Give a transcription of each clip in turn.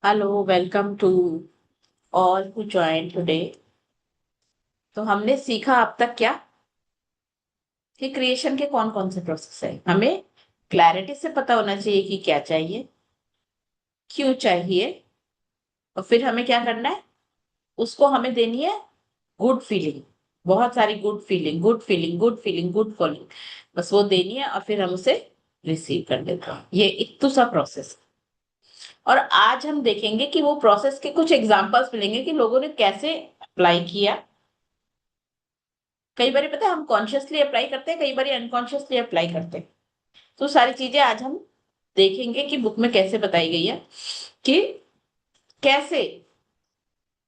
Hello, welcome to all who join today. तो हमने सीखा अब तक क्या कि क्रिएशन के कौन कौन से प्रोसेस है। हमें क्लैरिटी से पता होना चाहिए कि क्या चाहिए, क्यों चाहिए, और फिर हमें क्या करना है। उसको हमें देनी है गुड फीलिंग, बहुत सारी good feeling, good feeling, good feeling, good feeling, बस वो देनी है और फिर हम उसे रिसीव कर लेते हैं। ये इतना सा प्रोसेस। और आज हम देखेंगे कि वो प्रोसेस के कुछ एग्जांपल्स मिलेंगे कि लोगों ने कैसे अप्लाई किया। कई बार पता है हम कॉन्शियसली अप्लाई करते हैं, कई बार अनकॉन्शियसली अप्लाई करते हैं। तो सारी चीजें आज हम देखेंगे कि बुक में कैसे बताई गई है कि कैसे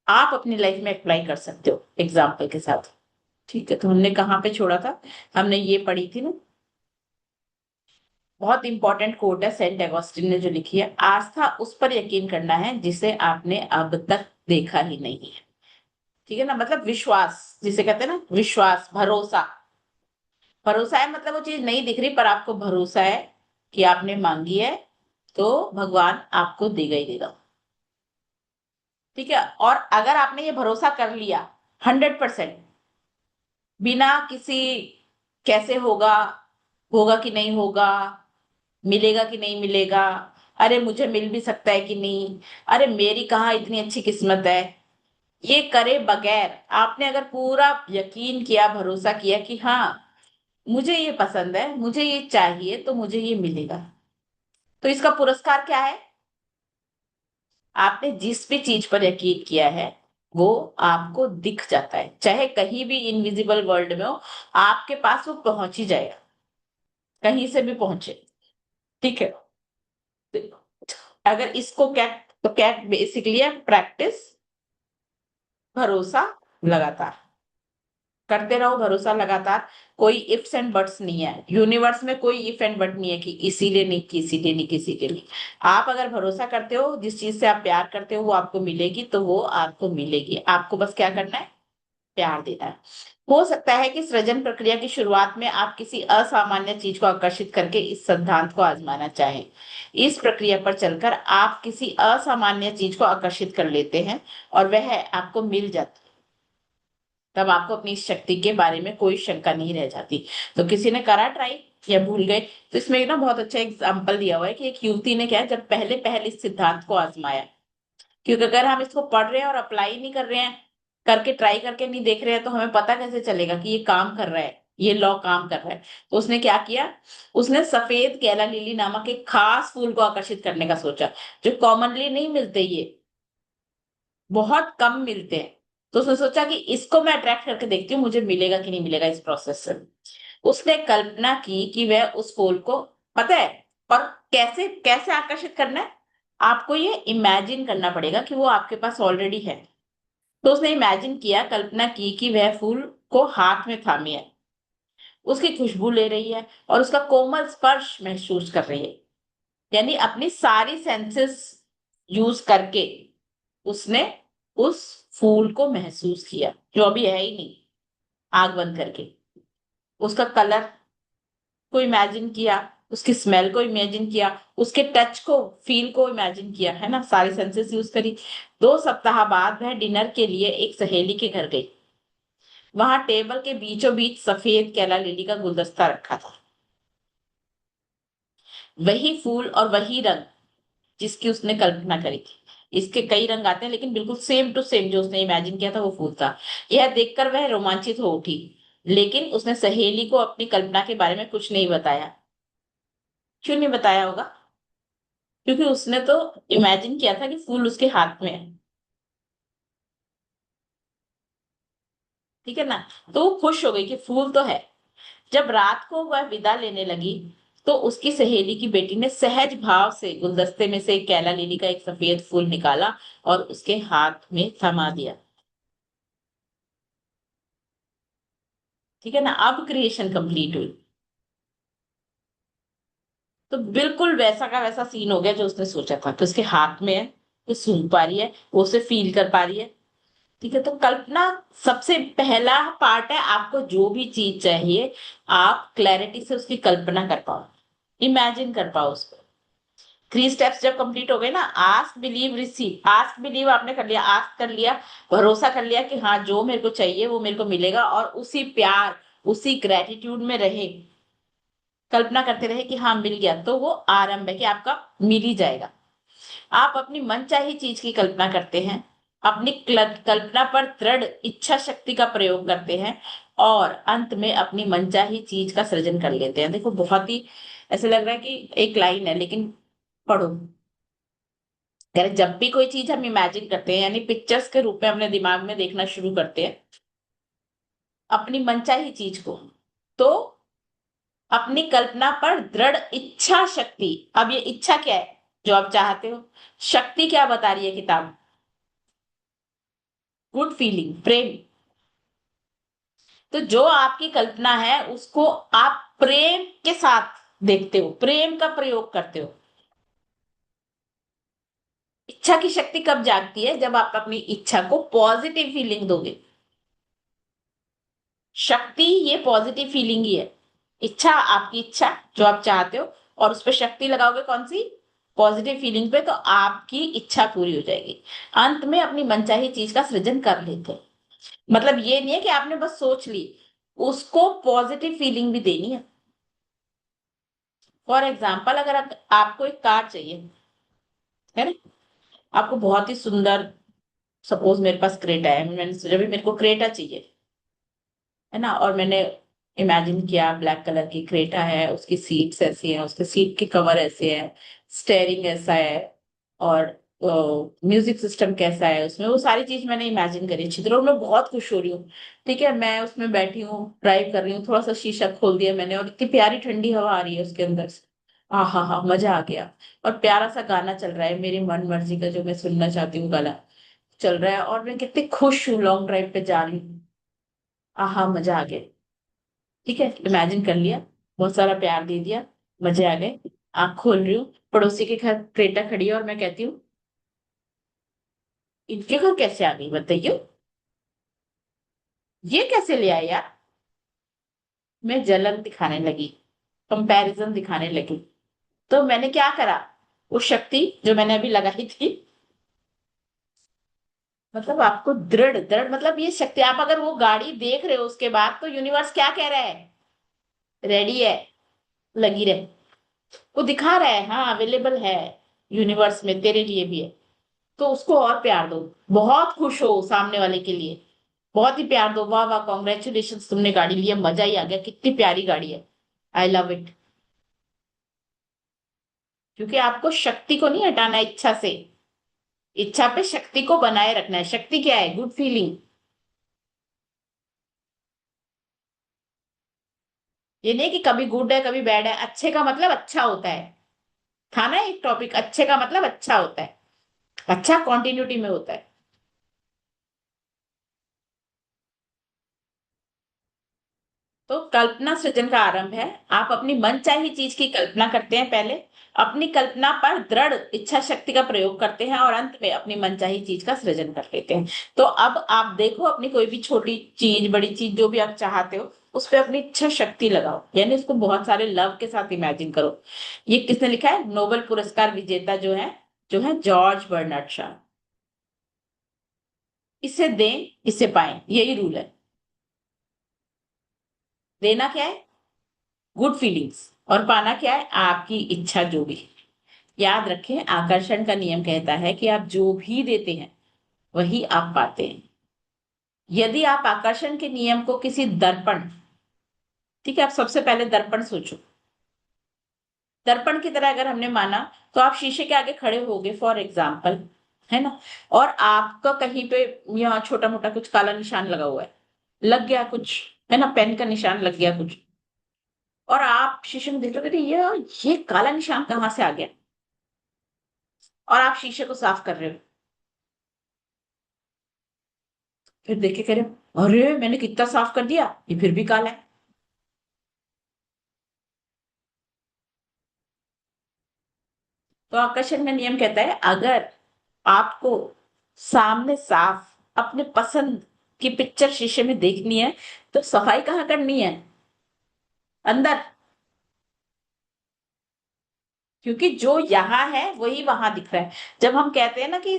आप अपनी लाइफ में अप्लाई कर सकते हो एग्जाम्पल के साथ। ठीक है, तो हमने कहाँ पे छोड़ा था। हमने ये पढ़ी थी ना, बहुत इंपॉर्टेंट कोट है सेंट एगोस्टिन ने जो लिखी है, आस्था उस पर यकीन करना है जिसे आपने अब तक देखा ही नहीं है। ठीक है ना, मतलब विश्वास जिसे कहते हैं ना, विश्वास, भरोसा। भरोसा है मतलब वो चीज नहीं दिख रही पर आपको भरोसा है कि आपने मांगी है तो भगवान आपको देगा ही देगा। ठीक है, और अगर आपने ये भरोसा कर लिया 100%, बिना किसी कैसे होगा, होगा कि नहीं होगा, मिलेगा कि नहीं मिलेगा, अरे मुझे मिल भी सकता है कि नहीं, अरे मेरी कहाँ इतनी अच्छी किस्मत है, ये करे बगैर आपने अगर पूरा यकीन किया, भरोसा किया कि हाँ मुझे ये पसंद है, मुझे ये चाहिए, तो मुझे ये मिलेगा, तो इसका पुरस्कार क्या है। आपने जिस भी चीज पर यकीन किया है वो आपको दिख जाता है, चाहे कहीं भी इनविजिबल वर्ल्ड में हो, आपके पास वो पहुंच ही जाएगा, कहीं से भी पहुंचे। ठीक है, तो अगर इसको क्या, तो क्या बेसिकली है प्रैक्टिस, भरोसा लगातार करते रहो, भरोसा लगातार। कोई इफ्स एंड बट्स नहीं है यूनिवर्स में, कोई इफ एंड बट नहीं है कि इसीलिए नहीं, कि इसीलिए नहीं, किसी के लिए। आप अगर भरोसा करते हो, जिस चीज से आप प्यार करते हो वो आपको मिलेगी, तो वो आपको मिलेगी। आपको बस क्या करना है, प्यार देना है। हो सकता है कि सृजन प्रक्रिया की शुरुआत में आप किसी असामान्य चीज को आकर्षित करके इस सिद्धांत को आजमाना चाहें। इस प्रक्रिया पर चलकर आप किसी असामान्य चीज को आकर्षित कर लेते हैं और वह आपको मिल जाती है। तब आपको अपनी इस शक्ति के बारे में कोई शंका नहीं रह जाती। तो किसी ने करा ट्राई या भूल गए, तो इसमें एक ना बहुत अच्छा एग्जाम्पल दिया हुआ है कि एक युवती ने क्या है, जब पहले पहले इस सिद्धांत को आजमाया। क्योंकि अगर हम इसको पढ़ रहे हैं और अप्लाई नहीं कर रहे हैं, करके ट्राई करके नहीं देख रहे हैं, तो हमें पता कैसे चलेगा कि ये काम कर रहा है, ये लॉ काम कर रहा है। तो उसने क्या किया, उसने सफेद कैला लिली नामक एक खास फूल को आकर्षित करने का सोचा, जो कॉमनली नहीं मिलते, ये बहुत कम मिलते हैं। तो उसने सोचा कि इसको मैं अट्रैक्ट करके देखती हूँ, मुझे मिलेगा कि नहीं मिलेगा इस प्रोसेस से। उसने कल्पना की कि वह उस फूल को, पता है, और कैसे कैसे आकर्षित करना है, आपको ये इमेजिन करना पड़ेगा कि वो आपके पास ऑलरेडी है। तो उसने इमेजिन किया, कल्पना की कि वह फूल को हाथ में थामे है, उसकी खुशबू ले रही है और उसका कोमल स्पर्श महसूस कर रही है। यानी अपनी सारी सेंसेस यूज करके उसने उस फूल को महसूस किया जो अभी है ही नहीं, आग बंद करके। उसका कलर को इमेजिन किया, उसकी स्मेल को इमेजिन किया, उसके टच को, फील को इमेजिन किया, है ना, सारी सेंसेस यूज करी। 2 सप्ताह बाद वह डिनर के लिए एक सहेली के घर गई। वहां टेबल के बीचों बीच सफेद कैला लिली का गुलदस्ता रखा था, वही फूल और वही रंग जिसकी उसने कल्पना करी थी। इसके कई रंग आते हैं लेकिन बिल्कुल सेम टू सेम जो उसने इमेजिन किया था वो फूल था। यह देखकर वह रोमांचित हो उठी, लेकिन उसने सहेली को अपनी कल्पना के बारे में कुछ नहीं बताया। क्यों नहीं बताया होगा, क्योंकि उसने तो इमेजिन किया था कि फूल उसके हाथ में है। ठीक है ना, तो वो खुश हो गई कि फूल तो है। जब रात को वह विदा लेने लगी, तो उसकी सहेली की बेटी ने सहज भाव से गुलदस्ते में से एक कैला लिली का एक सफेद फूल निकाला और उसके हाथ में थमा दिया। ठीक है ना, अब क्रिएशन कंप्लीट हुई। तो बिल्कुल वैसा का वैसा सीन हो गया जो उसने सोचा था, तो उसके हाथ में है, वो सूंघ पा रही है, वो उसे फील कर पा रही है। ठीक है, तो कल्पना सबसे पहला पार्ट है। आपको जो भी चीज चाहिए, आप क्लैरिटी से उसकी कल्पना कर पाओ, इमेजिन कर पाओ उसको। 3 स्टेप्स जब कंप्लीट हो गए ना, ask believe receive, ask believe आपने कर लिया, आस्क कर लिया, भरोसा कर लिया कि हाँ जो मेरे को चाहिए वो मेरे को मिलेगा, और उसी प्यार उसी ग्रेटिट्यूड में रहे, कल्पना करते रहे कि हाँ मिल गया, तो वो आरंभ है कि आपका मिल ही जाएगा। आप अपनी मनचाही चीज की कल्पना करते हैं, अपनी कल्पना पर दृढ़ इच्छा शक्ति का प्रयोग करते हैं, और अंत में अपनी मनचाही चीज का सृजन कर लेते हैं। देखो बहुत ही ऐसे लग रहा है कि एक लाइन है, लेकिन पढ़ो। कह रहे जब भी कोई चीज हम इमेजिन करते हैं, यानी पिक्चर्स के रूप में अपने दिमाग में देखना शुरू करते हैं अपनी मनचाही चीज को, तो अपनी कल्पना पर दृढ़ इच्छा शक्ति, अब ये इच्छा क्या है जो आप चाहते हो, शक्ति क्या बता रही है किताब, गुड फीलिंग, प्रेम। तो जो आपकी कल्पना है उसको आप प्रेम के साथ देखते हो, प्रेम का प्रयोग करते हो। इच्छा की शक्ति कब जागती है, जब आप अपनी इच्छा को पॉजिटिव फीलिंग दोगे। शक्ति ये पॉजिटिव फीलिंग ही है। इच्छा आपकी इच्छा जो आप चाहते हो, और उस पर शक्ति लगाओगे कौन सी, पॉजिटिव फीलिंग पे, तो आपकी इच्छा पूरी हो जाएगी। अंत में अपनी मनचाही चीज का सृजन कर लेते हैं। मतलब ये नहीं है कि आपने बस सोच ली, उसको पॉजिटिव फीलिंग भी देनी है। फॉर एग्जाम्पल, अगर आपको एक कार चाहिए, है ना, आपको बहुत ही सुंदर, सपोज मेरे पास क्रेटा है, मैंने सोचा भी मेरे को क्रेटा चाहिए, है ना, और मैंने इमेजिन किया ब्लैक कलर की क्रेटा है, उसकी सीट्स ऐसी हैं, उसके सीट के कवर ऐसे हैं, स्टेयरिंग ऐसा है, और म्यूजिक सिस्टम कैसा है उसमें, वो सारी चीज मैंने इमेजिन करी अच्छी तरह, और मैं बहुत खुश हो रही हूँ। ठीक है, मैं उसमें बैठी हूँ, ड्राइव कर रही हूँ, थोड़ा सा शीशा खोल दिया मैंने, और इतनी प्यारी ठंडी हवा आ रही है उसके अंदर से, हाँ मजा आ गया। और प्यारा सा गाना चल रहा है मेरी मन मर्जी का, जो मैं सुनना चाहती हूँ गाना चल रहा है, और मैं कितनी खुश हूँ, लॉन्ग ड्राइव पे जा रही हूँ, मजा आ गया। ठीक है, इमेजिन कर लिया, बहुत सारा प्यार दे दिया, मजे आ गए। आंख खोल रही हूँ, पड़ोसी के घर क्रेटा खड़ी है, और मैं कहती हूँ इनके घर कैसे आ गई बताइए, ये कैसे ले आया यार। मैं जलन दिखाने लगी, कंपैरिजन दिखाने लगी। तो मैंने क्या करा, उस शक्ति जो मैंने अभी लगाई थी, मतलब आपको दृढ़ दृढ़ मतलब ये शक्ति, आप अगर वो गाड़ी देख रहे हो उसके बाद, तो यूनिवर्स क्या कह रहा है, रेडी है, लगी रहे, वो दिखा रहा है हाँ अवेलेबल है, यूनिवर्स में तेरे लिए भी है। तो उसको और प्यार दो, बहुत खुश हो सामने वाले के लिए, बहुत ही प्यार दो, वाह वाह कॉन्ग्रेचुलेशन तुमने गाड़ी लिया, मजा ही आ गया, कितनी प्यारी गाड़ी है, आई लव इट। क्योंकि आपको शक्ति को नहीं हटाना है इच्छा से, इच्छा पे शक्ति को बनाए रखना है। शक्ति क्या है, गुड फीलिंग। ये नहीं कि कभी गुड है कभी बैड है, अच्छे का मतलब अच्छा होता है, था ना एक टॉपिक, अच्छे का मतलब अच्छा होता है, अच्छा कॉन्टिन्यूटी में होता है। तो कल्पना सृजन का आरंभ है। आप अपनी मनचाही चीज की कल्पना करते हैं पहले, अपनी कल्पना पर दृढ़ इच्छा शक्ति का प्रयोग करते हैं, और अंत में अपनी मनचाही चीज का सृजन कर लेते हैं। तो अब आप देखो, अपनी कोई भी छोटी चीज बड़ी चीज जो भी आप चाहते हो, उस पर अपनी इच्छा शक्ति लगाओ, यानी उसको बहुत सारे लव के साथ इमेजिन करो। ये किसने लिखा है, नोबेल पुरस्कार विजेता जो है जॉर्ज बर्नार्ड शॉ। इसे दें इसे पाएं, यही रूल है। देना क्या है, गुड फीलिंग्स, और पाना क्या है, आपकी इच्छा जो भी। याद रखें, आकर्षण का नियम कहता है कि आप जो भी देते हैं वही आप पाते हैं। यदि आप आकर्षण के नियम को किसी दर्पण, ठीक है, आप सबसे पहले दर्पण सोचो, दर्पण की तरह अगर हमने माना, तो आप शीशे के आगे खड़े होगे फॉर एग्जाम्पल, है ना, और आपका कहीं पे यहाँ छोटा मोटा कुछ काला निशान लगा हुआ है, लग गया कुछ, है ना, पेन का निशान लग गया कुछ, और आप शीशे में देख रहे हो, ये काला निशान कहाँ से आ गया, और आप शीशे को साफ कर रहे हो, फिर देख के कह रहे हो अरे मैंने कितना साफ कर दिया, ये फिर भी काला है। तो आकर्षण का नियम कहता है, अगर आपको सामने साफ अपने पसंद की पिक्चर शीशे में देखनी है, तो सफाई कहाँ करनी है, अंदर। क्योंकि जो यहाँ है वही वहां दिख रहा है। जब हम कहते हैं ना कि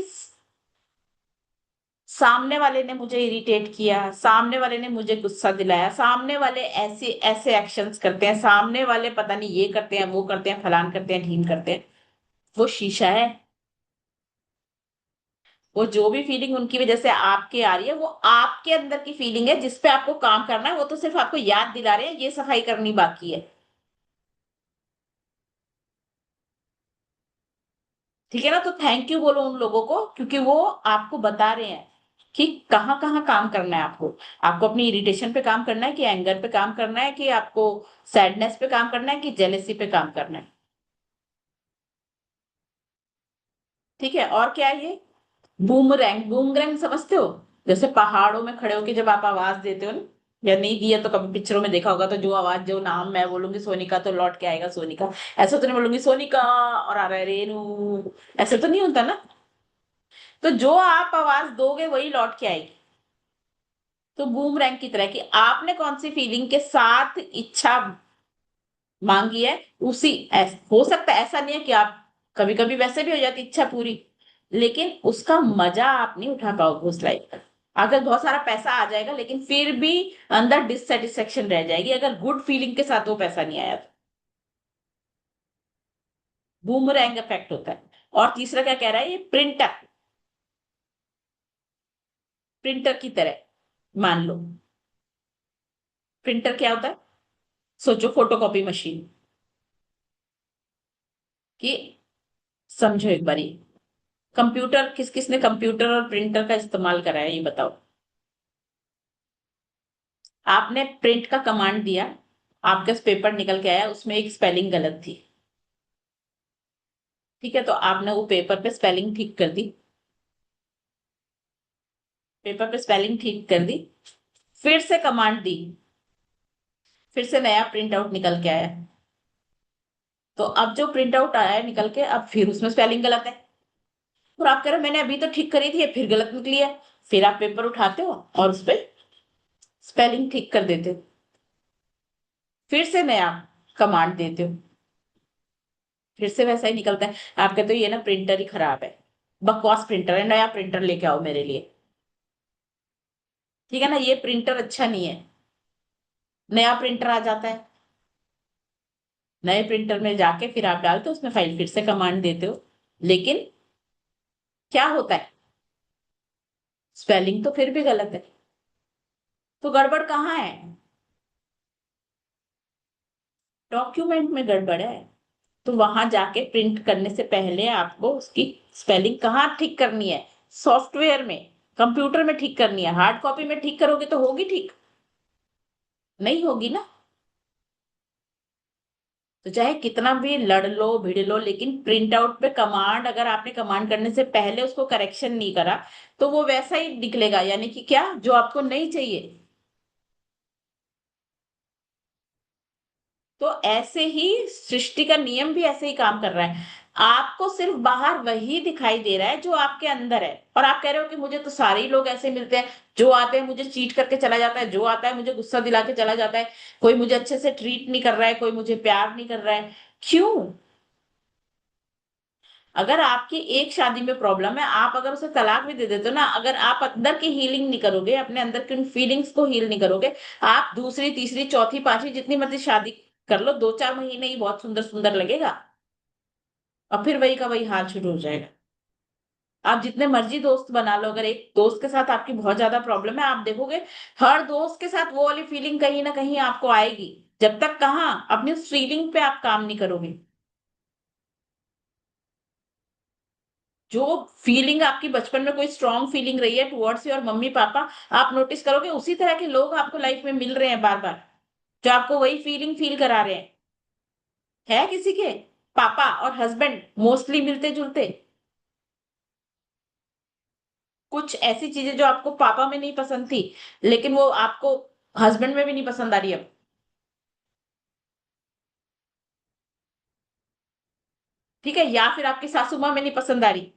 सामने वाले ने मुझे इरिटेट किया, सामने वाले ने मुझे गुस्सा दिलाया, सामने वाले ऐसे ऐसे एक्शंस करते हैं, सामने वाले पता नहीं ये करते हैं वो करते हैं फलान करते हैं ढीम करते हैं, वो शीशा है। वो जो भी फीलिंग उनकी वजह से आपके आ रही है वो आपके अंदर की फीलिंग है, जिस पे आपको काम करना है। वो तो सिर्फ आपको याद दिला रहे हैं ये सफाई करनी बाकी है। ठीक है ना? तो थैंक यू बोलो उन लोगों को, क्योंकि वो आपको बता रहे हैं कि कहाँ कहाँ काम करना है आपको। आपको अपनी इरिटेशन पे काम करना है कि एंगर पे काम करना है, कि आपको सैडनेस पे काम करना है, कि जेलेसी पे काम करना है। ठीक है। और क्या है ये? बूमरैंग, बूमरैंग समझते हो? जैसे पहाड़ों में खड़े होके जब आप आवाज देते हो ना, या नहीं दिया तो कभी पिक्चरों में देखा होगा, तो जो आवाज, जो नाम मैं बोलूंगी सोनिका, तो लौट के आएगा सोनिका। ऐसा तो नहीं बोलूंगी सोनिका और आ रहा है रेनू, ऐसे तो नहीं होता ना। तो जो आप आवाज दोगे वही लौट के आएगी। तो बूमरैंग की तरह कि आपने कौन सी फीलिंग के साथ इच्छा मांगी है, उसी हो सकता है, ऐसा नहीं है कि आप, कभी कभी वैसे भी हो जाती इच्छा पूरी, लेकिन उसका मजा आप नहीं उठा पाओगे उस लाइफ का। अगर बहुत सारा पैसा आ जाएगा लेकिन फिर भी अंदर डिससेटिस्फेक्शन रह जाएगी, अगर गुड फीलिंग के साथ वो पैसा नहीं आया तो। बूमरैंग इफेक्ट होता है। और तीसरा क्या कह रहा है ये? प्रिंटर, प्रिंटर की तरह मान लो। प्रिंटर क्या होता है? सोचो, फोटोकॉपी मशीन की। समझो एक बारी, कंप्यूटर, किस किसने कंप्यूटर और प्रिंटर का इस्तेमाल करा है ये बताओ। आपने प्रिंट का कमांड दिया, आपके पेपर निकल के आया, उसमें एक स्पेलिंग गलत थी। ठीक है, तो आपने वो पेपर पे स्पेलिंग ठीक कर दी, पेपर पे स्पेलिंग ठीक कर दी, फिर से कमांड दी, फिर से नया प्रिंट आउट निकल के आया। तो अब जो प्रिंट आउट आया है निकल के, अब फिर उसमें स्पेलिंग गलत है। और आप कह रहे हो मैंने अभी तो ठीक करी थी, ये फिर गलत निकली है। फिर आप पेपर उठाते हो और उस पर स्पेलिंग ठीक कर देते हो, फिर से नया कमांड देते हो, फिर से वैसा ही निकलता है। आप कहते हो ये ना प्रिंटर ही खराब है, बकवास प्रिंटर है, नया प्रिंटर लेके आओ मेरे लिए। ठीक है ना? ये प्रिंटर अच्छा नहीं है। नया प्रिंटर आ जाता है, नए प्रिंटर में जाके फिर आप डालते हो उसमें फाइल, फिर से कमांड देते हो, लेकिन क्या होता है? स्पेलिंग तो फिर भी गलत है। तो गड़बड़ कहाँ है? डॉक्यूमेंट में गड़बड़ है। तो वहां जाके प्रिंट करने से पहले आपको उसकी स्पेलिंग कहाँ ठीक करनी है? सॉफ्टवेयर में, कंप्यूटर में ठीक करनी है। हार्ड कॉपी में ठीक करोगे तो होगी ठीक? नहीं होगी ना। तो चाहे कितना भी लड़ लो भिड़ लो, लेकिन प्रिंट आउट पे कमांड, अगर आपने कमांड करने से पहले उसको करेक्शन नहीं करा, तो वो वैसा ही निकलेगा, यानी कि क्या, जो आपको नहीं चाहिए। तो ऐसे ही सृष्टि का नियम भी ऐसे ही काम कर रहा है। आपको सिर्फ बाहर वही दिखाई दे रहा है जो आपके अंदर है। और आप कह रहे हो कि मुझे तो सारे ही लोग ऐसे मिलते हैं, जो आते हैं मुझे चीट करके चला जाता है, जो आता है मुझे गुस्सा दिला के चला जाता है, कोई मुझे अच्छे से ट्रीट नहीं कर रहा है, कोई मुझे प्यार नहीं कर रहा है। क्यों? अगर आपकी एक शादी में प्रॉब्लम है, आप अगर उसे तलाक भी दे देते हो ना, अगर आप अंदर की हीलिंग नहीं करोगे, अपने अंदर की उन फीलिंग्स को हील नहीं करोगे, आप दूसरी तीसरी चौथी पांचवी जितनी मर्जी शादी कर लो, 2 4 महीने ही बहुत सुंदर सुंदर लगेगा, और फिर वही का वही हाल शुरू हो जाएगा। आप जितने मर्जी दोस्त बना लो, अगर एक दोस्त के साथ आपकी बहुत ज्यादा प्रॉब्लम है, आप देखोगे हर दोस्त के साथ वो वाली फीलिंग कहीं ना कहीं आपको आएगी। जब तक कहाँ अपनी उस फीलिंग पे आप काम नहीं करोगे। जो फीलिंग आपकी बचपन में कोई स्ट्रांग फीलिंग रही है टुवर्ड्स योर मम्मी पापा, आप नोटिस करोगे उसी तरह के लोग आपको लाइफ में मिल रहे हैं बार बार, जो आपको वही फीलिंग फील करा रहे हैं। है किसी के पापा और हस्बैंड मोस्टली मिलते जुलते? कुछ ऐसी चीजें जो आपको पापा में नहीं पसंद थी, लेकिन वो आपको हस्बैंड में भी नहीं पसंद आ रही अब। ठीक है, या फिर आपकी सासू माँ में नहीं पसंद आ रही,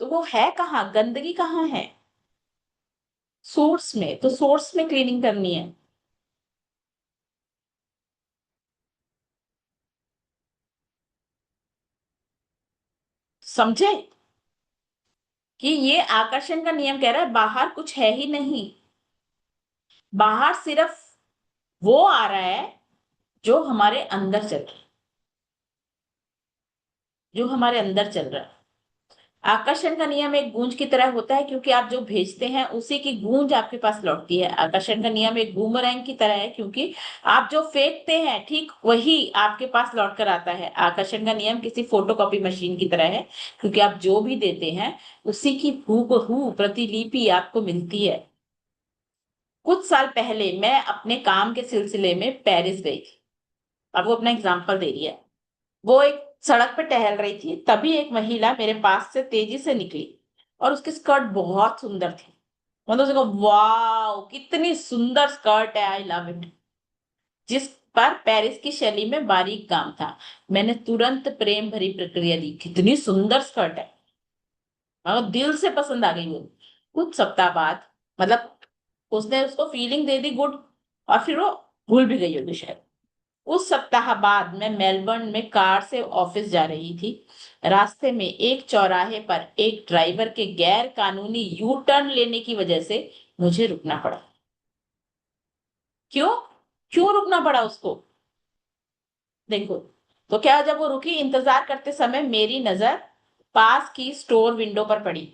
तो वो है कहाँ, गंदगी कहाँ है? सोर्स में। तो सोर्स में क्लीनिंग करनी है। समझे कि ये आकर्षण का नियम कह रहा है बाहर कुछ है ही नहीं, बाहर सिर्फ वो आ रहा है जो हमारे अंदर चल रहा है, जो हमारे अंदर चल रहा है। आकर्षण का नियम एक गूंज की तरह होता है, क्योंकि आप जो भेजते हैं उसी की गूंज आपके पास लौटती है। आकर्षण का नियम एक बूमरैंग की तरह है, क्योंकि आप जो फेंकते हैं ठीक वही आपके पास लौट कर आता है। आकर्षण का नियम किसी फोटोकॉपी मशीन की तरह है, क्योंकि आप जो भी देते हैं उसी की हूबहू प्रतिलिपि आपको मिलती है। कुछ साल पहले मैं अपने काम के सिलसिले में पेरिस गई थी। अब वो अपना एग्जाम्पल दे रही है। वो एक सड़क पे टहल रही थी, तभी एक महिला मेरे पास से तेजी से निकली और उसकी स्कर्ट बहुत सुंदर थी। मतलब उसको वाह कितनी सुंदर स्कर्ट है, आई लव इट, जिस पर पेरिस की शैली में बारीक काम था। मैंने तुरंत प्रेम भरी प्रक्रिया दी, कितनी सुंदर स्कर्ट है, और दिल से पसंद आ गई वो। कुछ सप्ताह बाद, मतलब उसने उसको फीलिंग दे दी गुड, और फिर वो भूल भी गई होगी शायद। उस सप्ताह बाद मैं मेलबर्न में कार से ऑफिस जा रही थी। रास्ते में एक चौराहे पर एक ड्राइवर के गैर कानूनी यू टर्न लेने की वजह से मुझे रुकना पड़ा। क्यों? क्यों रुकना पड़ा उसको? देखो, तो क्या, जब वो रुकी, इंतजार करते समय मेरी नजर पास की स्टोर विंडो पर पड़ी।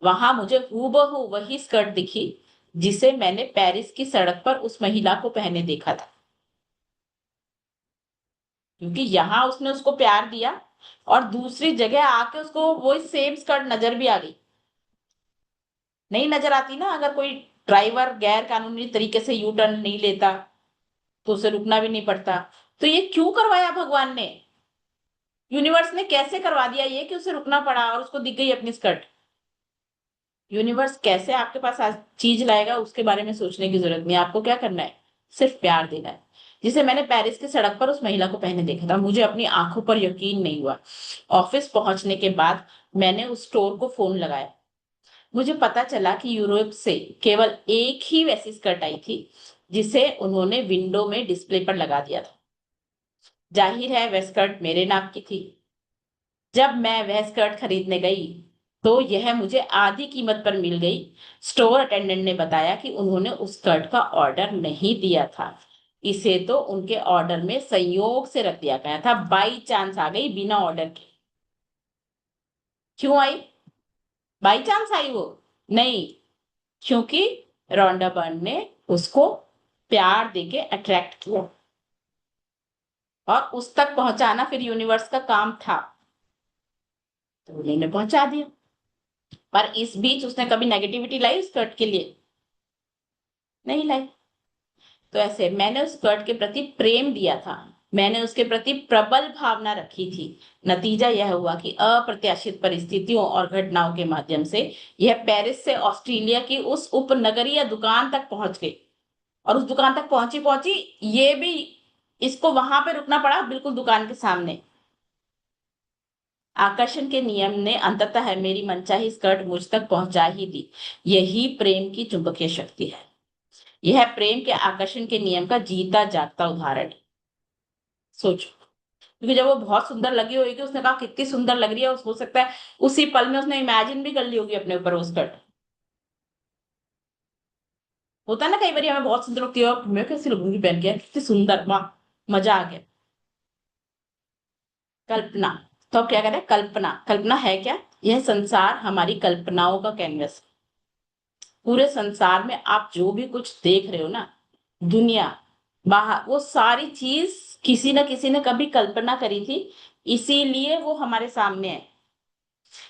वहां मुझे हूबहू वही स्कर्ट दिखी जिसे मैंने पेरिस की सड़क पर उस महिला को पहने देखा था। क्योंकि यहाँ उसने उसको प्यार दिया, और दूसरी जगह आके उसको वही सेम स्कर्ट नजर भी आ गई। नहीं नजर आती ना, अगर कोई ड्राइवर गैर कानूनी तरीके से यू टर्न नहीं लेता तो उसे रुकना भी नहीं पड़ता। तो ये क्यों करवाया भगवान ने? यूनिवर्स ने कैसे करवा दिया ये कि उसे रुकना पड़ा और उसको दिख गई अपनी स्कर्ट? यूनिवर्स कैसे आपके पास आज चीज लाएगा उसके बारे में सोचने की जरूरत नहीं है। आपको क्या करना है? सिर्फ प्यार देना है। जिसे मैंने पेरिस की सड़क पर उस महिला को पहने देखा था, मुझे अपनी आंखों पर यकीन नहीं हुआ। ऑफिस पहुंचने के बाद मैंने उस स्टोर को फोन लगाया। मुझे पता चला कि यूरोप से केवल एक ही वैसी स्कर्ट आई थी जिसे उन्होंने विंडो में डिस्प्ले पर लगा दिया था। जाहिर है वह स्कर्ट मेरे नाप की थी। जब मैं वह स्कर्ट खरीदने गई तो यह मुझे आधी कीमत पर मिल गई। स्टोर अटेंडेंट ने बताया कि उन्होंने उस स्कर्ट का ऑर्डर नहीं दिया था, इसे तो उनके ऑर्डर में संयोग से रख दिया गया था, बाई चांस आ गई बिना ऑर्डर के। क्यों आई? बाई चांस आई वो? नहीं, क्योंकि रोंडा बर्न ने उसको प्यार देके अट्रैक्ट किया, और उस तक पहुंचाना फिर यूनिवर्स का काम था, तो उन्होंने पहुंचा दिया। पर इस बीच उसने कभी नेगेटिविटी लाई उस स्कर्ट के लिए? नहीं लाई। तो ऐसे मैंने उस स्कर्ट के प्रति प्रेम दिया था, मैंने उसके प्रति प्रबल भावना रखी थी। नतीजा यह हुआ कि अप्रत्याशित परिस्थितियों और घटनाओं के माध्यम से यह पेरिस से ऑस्ट्रेलिया की उस उपनगरीय दुकान तक पहुंच गई। और उस दुकान तक पहुंची पहुंची, ये भी, इसको वहां पे रुकना पड़ा बिल्कुल दुकान के सामने। आकर्षण के नियम ने अंततः मेरी मनचाही स्कर्ट मुझ तक पहुंचा ही दी। यही प्रेम की चुंबकीय शक्ति है। यह प्रेम के आकर्षण के नियम का जीता जागता उदाहरण है। सोचो, क्योंकि जब वो बहुत सुंदर लगी होगी, उसने कहा कितनी सुंदर लग रही है, हो सकता है उसी पल में उसने इमेजिन भी कर ली होगी अपने ऊपर वो स्कर्ट। होता है ना, कई बार हमें बहुत सुंदर लगती है और मैं कैसी लगूंगी पहन के, कितनी सुंदर, वाह, मजा आ गया। कल्पना। तो अब क्या करें? कल्पना, कल्पना है क्या? यह संसार हमारी कल्पनाओं का कैनवस। पूरे संसार में आप जो भी कुछ देख रहे हो ना, दुनिया, बाहर, वो सारी चीज किसी न किसी ने कभी कल्पना करी थी, इसीलिए वो हमारे सामने है।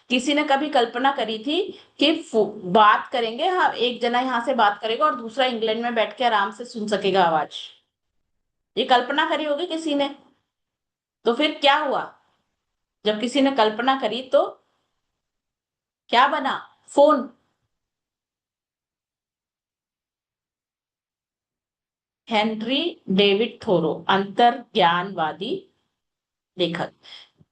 किसी ने कभी कल्पना करी थी कि बात करेंगे, हाँ, एक जना यहाँ से बात करेगा और दूसरा इंग्लैंड में बैठ के आराम से सुन सकेगा आवाज। ये कल्पना करी होगी किसी ने। तो फिर क्या हुआ? जब किसी ने कल्पना करी तो क्या बना? फोन। हेनरी डेविड थोरो, अंतर्ज्ञानवादी लेखक।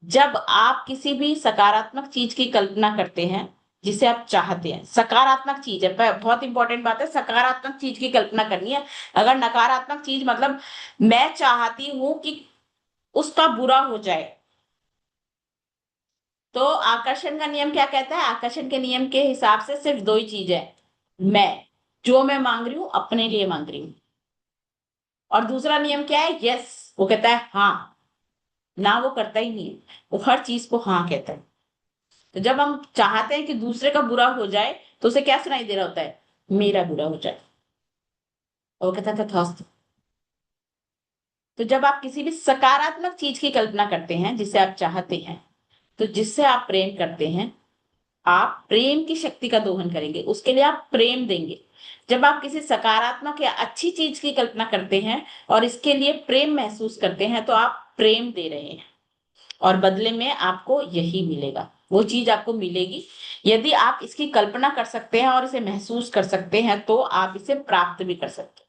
जब आप किसी भी सकारात्मक चीज की कल्पना करते हैं जिसे आप चाहते हैं, सकारात्मक चीज है, बहुत इंपॉर्टेंट बात है, सकारात्मक चीज की कल्पना करनी है। अगर नकारात्मक चीज, मतलब मैं चाहती हूं कि उसका बुरा हो जाए, तो आकर्षण का नियम क्या कहता है? आकर्षण के नियम के हिसाब से सिर्फ दो ही चीज है, मैं, जो मैं मांग रही हूं अपने लिए मांग रही हूं। और दूसरा नियम क्या है? यस, वो कहता है हाँ। ना वो करता ही नहीं है, वो हर चीज को हाँ कहता है। तो जब हम चाहते हैं कि दूसरे का बुरा हो जाए, तो उसे क्या सुनाई दे रहा होता है? मेरा बुरा हो जाए। और वो कहता था तथास्तु। तो जब आप किसी भी सकारात्मक चीज की कल्पना करते हैं जिसे आप चाहते हैं, तो जिससे आप प्रेम करते हैं, आप प्रेम की शक्ति का दोहन करेंगे, उसके लिए आप प्रेम देंगे। जब आप किसी सकारात्मक या अच्छी चीज की कल्पना करते हैं और इसके लिए प्रेम महसूस करते हैं, तो आप प्रेम दे रहे हैं, और बदले में आपको यही मिलेगा, वो चीज आपको मिलेगी। यदि आप इसकी कल्पना कर सकते हैं और इसे महसूस कर सकते हैं, तो आप इसे प्राप्त भी कर सकते हैं।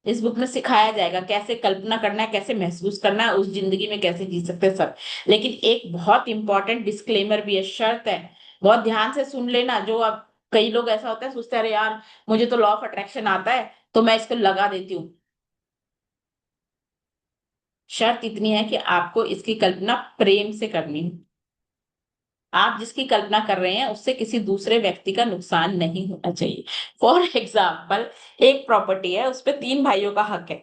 इस बुक में सिखाया जाएगा कैसे कल्पना करना है, कैसे महसूस करना है, उस जिंदगी में कैसे जी सकते हैं सब। लेकिन एक बहुत इंपॉर्टेंट डिस्क्लेमर भी है, शर्त है, बहुत ध्यान से सुन लेना। जो अब कई लोग ऐसा होता है, सोचते हैं अरे यार मुझे तो लॉ ऑफ अट्रैक्शन आता है तो मैं इसको लगा देती हूँ। शर्त इतनी है कि आपको इसकी कल्पना प्रेम से करनी है। आप जिसकी कल्पना कर रहे हैं उससे किसी दूसरे व्यक्ति का नुकसान नहीं होना चाहिए। फॉर एग्जाम्पल, एक प्रॉपर्टी है, उस पे तीन भाइयों का हक है,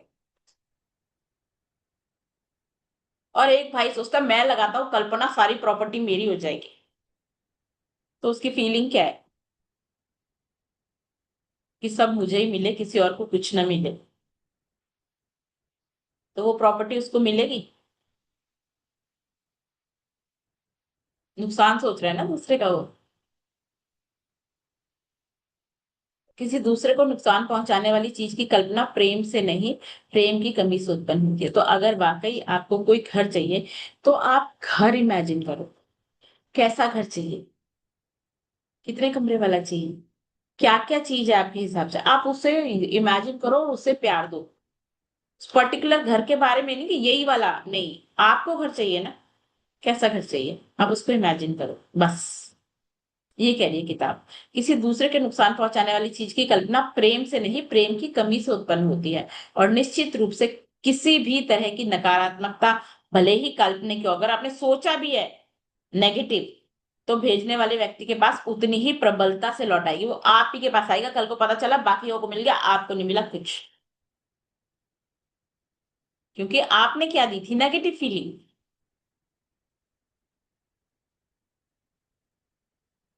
और एक भाई सोचता है मैं लगाता हूँ कल्पना, सारी प्रॉपर्टी मेरी हो जाएगी। तो उसकी फीलिंग क्या है? कि सब मुझे ही मिले, किसी और को कुछ ना मिले। तो वो प्रॉपर्टी उसको मिलेगी? नुकसान सोच रहा है ना दूसरे का वो। किसी दूसरे को नुकसान पहुंचाने वाली चीज की कल्पना प्रेम से नहीं, प्रेम की कमी से उत्पन्न होती है। तो अगर वाकई आपको कोई घर चाहिए, तो आप घर इमेजिन करो। कैसा घर चाहिए? कितने कमरे वाला चाहिए? क्या क्या चीज है आपके हिसाब से, आप उससे इमेजिन करो और उससे प्यार दो। पर्टिकुलर घर के बारे में नहीं कि यही वाला नहीं, आपको घर चाहिए ना, कैसा घर चाहिए आप उसको इमेजिन करो बस। ये कह रही है किताब, किसी दूसरे के नुकसान पहुंचाने वाली चीज की कल्पना प्रेम से नहीं, प्रेम की कमी से उत्पन्न होती है। और निश्चित रूप से किसी भी तरह की नकारात्मकता, भले ही काल्पनिक हो, अगर आपने सोचा भी है नेगेटिव, तो भेजने वाले व्यक्ति के पास उतनी ही प्रबलता से लौट आएगी। वो आप ही के पास आएगा, कल को पता चला बाकियों को मिल गया, आपको नहीं मिला कुछ, क्योंकि आपने क्या दी थी? Negative feeling.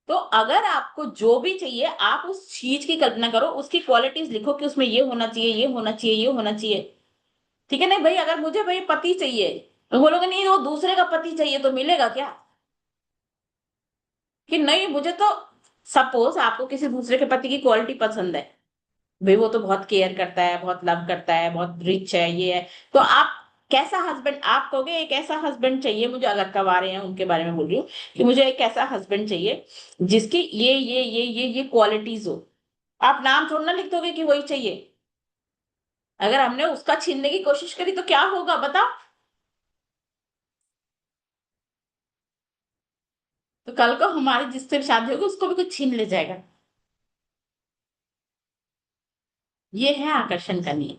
तो अगर आपको जो भी चाहिए, आप उस चीज की कल्पना करो, उसकी क्वालिटीज लिखो कि उसमें ये होना चाहिए, ये होना चाहिए, ये होना चाहिए। ठीक है? नहीं भाई, अगर मुझे भाई पति चाहिए, तो बोलोगे नहीं वो दूसरे का पति चाहिए, तो मिलेगा क्या? कि नहीं मुझे तो, सपोज आपको किसी दूसरे के पति की क्वालिटी पसंद है, भाई वो तो बहुत केयर करता है, बहुत लव करता है, बहुत रिच है, ये है, तो आप कैसा हस्बैंड? आप कहोगे एक ऐसा हस्बैंड चाहिए मुझे, अगर कवारे हैं उनके बारे में बोल रही हूँ, कि मुझे एक ऐसा हस्बैंड चाहिए जिसकी ये क्वालिटीज हो। आप नाम थोड़ा ना लिख दोगे कि वही चाहिए। अगर हमने उसका छीनने की कोशिश करी तो क्या होगा बताओ? तो कल को हमारी जिससे भी शादी होगी उसको भी कुछ छीन ले जाएगा। ये है आकर्षण का नियम।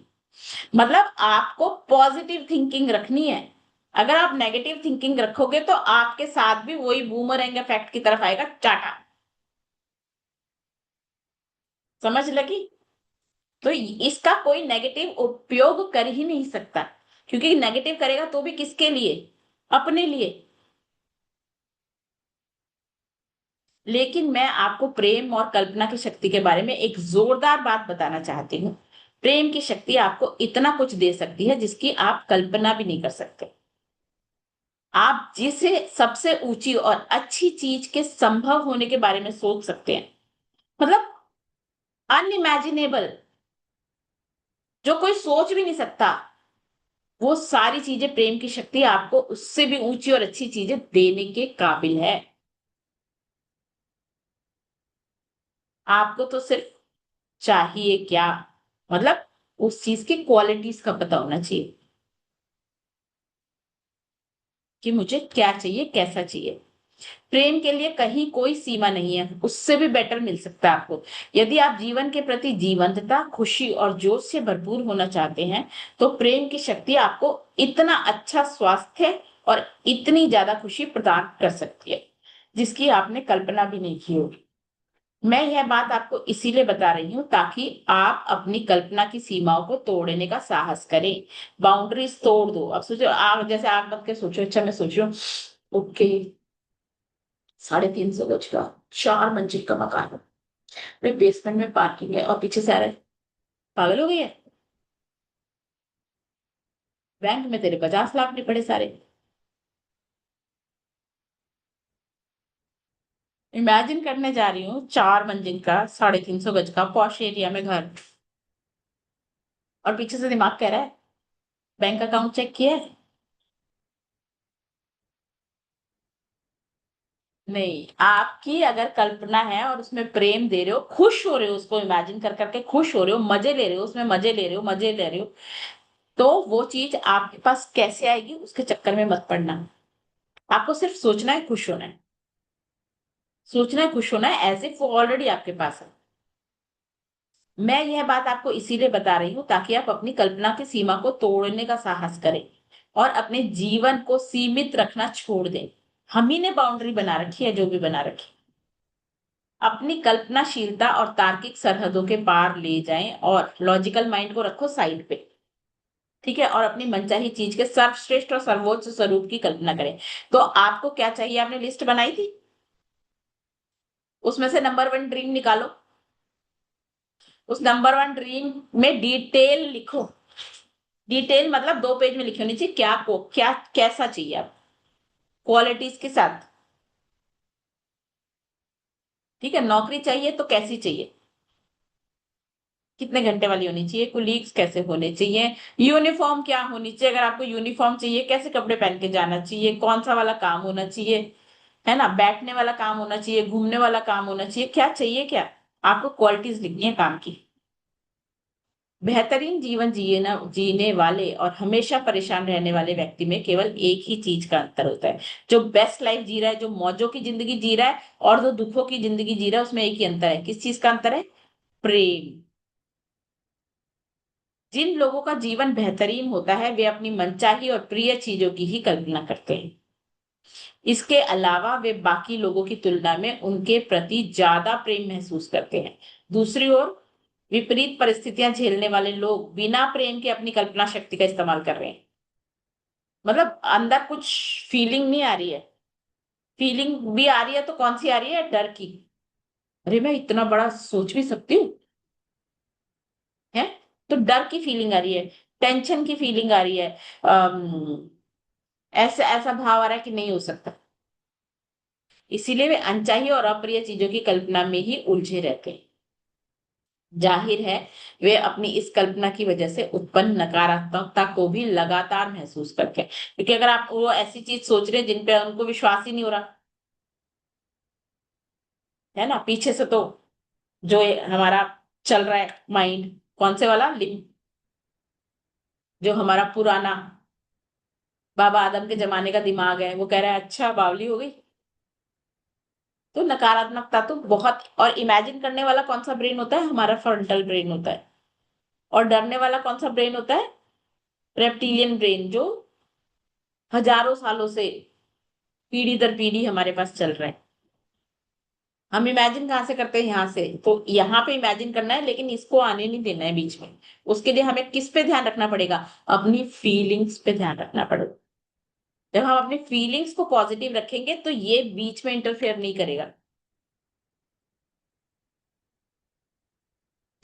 मतलब आपको पॉजिटिव थिंकिंग रखनी है। अगर आप नेगेटिव थिंकिंग रखोगे तो आपके साथ भी वही बूमरैंग इफेक्ट की तरफ आएगा, टाटा। समझ लगी? तो इसका कोई नेगेटिव उपयोग कर ही नहीं सकता, क्योंकि नेगेटिव करेगा तो भी किसके लिए? अपने लिए। लेकिन मैं आपको प्रेम और कल्पना की शक्ति के बारे में एक जोरदार बात बताना चाहती हूँ। प्रेम की शक्ति आपको इतना कुछ दे सकती है जिसकी आप कल्पना भी नहीं कर सकते। आप जिसे सबसे ऊंची और अच्छी चीज के संभव होने के बारे में सोच सकते हैं, मतलब अनइमेजिनेबल, जो कोई सोच भी नहीं सकता, वो सारी चीजें, प्रेम की शक्ति आपको उससे भी ऊंची और अच्छी चीजें देने के काबिल है। आपको तो सिर्फ चाहिए क्या, मतलब उस चीज की क्वालिटीज का पता होना चाहिए कि मुझे क्या चाहिए, कैसा चाहिए। प्रेम के लिए कहीं कोई सीमा नहीं है, उससे भी बेटर मिल सकता है आपको। यदि आप जीवन के प्रति जीवंतता, खुशी और जोश से भरपूर होना चाहते हैं, तो प्रेम की शक्ति आपको इतना अच्छा स्वास्थ्य, और इतनी ज्यादा खुशी प्रदान कर सकती है जिसकी आपने कल्पना भी नहीं की होगी। मैं यह बात आपको इसीलिए बता रही हूं ताकि आप अपनी कल्पना की सीमाओं को तोड़ने का साहस करें। बाउंड्रीज तोड़ दो। अब सोचो, आग जैसे आग बंद के सोचो, अच्छा मैं सोच रही हूँ, ओके 350 गज का 4 मंजिल का मकान है, मेरे बेसमेंट में पार्किंग है और पीछे से आ रहा है, पागल हो गई है, बैंक में तेरे 50 लाख नहीं पड़े सारे। इमेजिन करने जा रही हूँ 4 मंजिल का 350 गज का पॉश एरिया में घर, और पीछे से दिमाग कह रहा है बैंक अकाउंट चेक किया है। नहीं, आपकी अगर कल्पना है और उसमें प्रेम दे रहे हो, खुश हो रहे हो, उसको इमेजिन कर करके खुश हो रहे हो, मजे ले रहे हो, उसमें मजे ले रहे हो, मजे ले रहे हो, तो वो चीज आपके पास कैसे आएगी उसके चक्कर में मत पड़ना। आपको सिर्फ सोचना है, खुश होना है, सोचना है, खुश होना है, एज इफ वो ऑलरेडी आपके पास है। मैं यह बात आपको इसीलिए बता रही हूँ ताकि आप अपनी कल्पना की सीमा को तोड़ने का साहस करें और अपने जीवन को सीमित रखना छोड़ दें। हम ही ने बाउंड्री बना रखी है, जो भी बना रखी। अपनी कल्पनाशीलता और तार्किक सरहदों के पार ले जाएं और लॉजिकल माइंड को रखो साइड पे। ठीक है, और अपनी मनचाही चीज के सर्वश्रेष्ठ और सर्वोच्च स्वरूप की कल्पना करें। तो आपको क्या चाहिए, आपने लिस्ट बनाई थी, उसमें से नंबर 1 ड्रीम निकालो। उस नंबर 1 ड्रीम में डिटेल लिखो। डिटेल मतलब 2 पेज में लिखी होनी चाहिए, क्या को क्या कैसा चाहिए आप, क्वालिटीज के साथ। ठीक है, नौकरी चाहिए तो कैसी चाहिए, कितने घंटे वाली होनी चाहिए, कुलीग्स कैसे होने चाहिए, यूनिफॉर्म क्या होनी चाहिए, अगर आपको यूनिफॉर्म चाहिए कैसे कपड़े पहन के जाना चाहिए, कौन सा वाला काम होना चाहिए, है ना, बैठने वाला काम होना चाहिए, घूमने वाला काम होना चाहिए, क्या चाहिए क्या। आपको क्वालिटीज लिखनी है काम की। बेहतरीन जीवन जीने वाले और हमेशा परेशान रहने वाले व्यक्ति में केवल एक ही चीज का अंतर होता है। जो बेस्ट लाइफ जी रहा है, जो मौजों की जिंदगी जी रहा है, और जो दुखों की जिंदगी जी रहा है, उसमें एक ही अंतर है। किस चीज का अंतर है? प्रेम। जिन लोगों का जीवन बेहतरीन होता है वे अपनी मनचाही और प्रिय चीजों की ही कल्पना करते हैं। इसके अलावा वे बाकी लोगों की तुलना में उनके प्रति ज्यादा प्रेम महसूस करते हैं। दूसरी ओर विपरीत परिस्थितियां झेलने वाले लोग बिना प्रेम के अपनी कल्पना शक्ति का इस्तेमाल कर रहे हैं। मतलब अंदर कुछ फीलिंग नहीं आ रही है, फीलिंग भी आ रही है तो कौन सी आ रही है, डर की। अरे मैं इतना बड़ा सोच भी सकती हूँ, है, तो डर की फीलिंग आ रही है, टेंशन की फीलिंग आ रही है, ऐसा ऐसा भाव आ रहा है कि नहीं हो सकता। इसीलिए वे अनचाही और अप्रिय चीजों की कल्पना में ही उलझे रहते हैं। जाहिर है वे अपनी इस कल्पना की वजह से उत्पन्न नकारात्मकता को भी लगातार महसूस करते हैं, क्योंकि अगर आप वो ऐसी चीज सोच रहे हैं जिन पे उनको विश्वास ही नहीं हो रहा, है ना, पीछे से तो जो हमारा चल रहा है माइंड, कौन से वाला जो हमारा पुराना बाबा आदम के जमाने का दिमाग है, वो कह रहा है अच्छा बावली हो गई। तो नकारात्मकता तो बहुत, और इमेजिन करने वाला कौन सा ब्रेन होता है, हमारा फ्रंटल ब्रेन होता है। और डरने वाला कौन सा ब्रेन होता है, रेप्टिलियन ब्रेन, जो हजारों सालों से पीढ़ी दर पीढ़ी हमारे पास चल रहा है। हम इमेजिन कहाँ से करते हैं, यहाँ से, तो यहाँ पे इमेजिन करना है लेकिन इसको आने नहीं देना है बीच में। उसके लिए हमें किस पे ध्यान रखना पड़ेगा, अपनी फीलिंग्स पे ध्यान रखना पड़ेगा। जब हम अपनी फीलिंग्स को पॉजिटिव रखेंगे तो ये बीच में इंटरफेयर नहीं करेगा।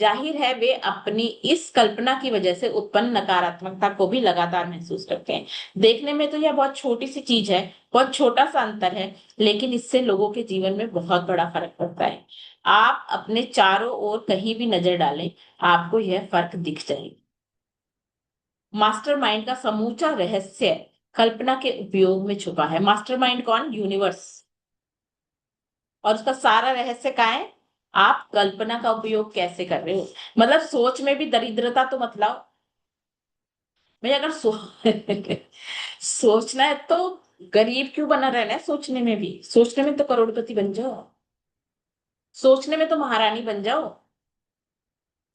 जाहिर है वे अपनी इस कल्पना की वजह से उत्पन्न नकारात्मकता को भी लगातार महसूस करते हैं। देखने में तो यह बहुत छोटी सी चीज है, बहुत छोटा सा अंतर है, लेकिन इससे लोगों के जीवन में बहुत बड़ा फर्क पड़ता है। आप अपने चारों ओर कहीं भी नजर डालें, आपको यह फर्क दिख जाएगा। मास्टरमाइंड का समूचा रहस्य कल्पना के उपयोग में छुपा है। मास्टरमाइंड कौन? यूनिवर्स। और उसका सारा रहस्य क्या है? आप कल्पना का उपयोग कैसे कर रहे हो। मतलब सोच में भी दरिद्रता तो मत लाओ भाई। अगर सोचना है तो गरीब क्यों बना रहना है, सोचने में भी, सोचने में तो करोड़पति बन जाओ, सोचने में तो महारानी बन जाओ,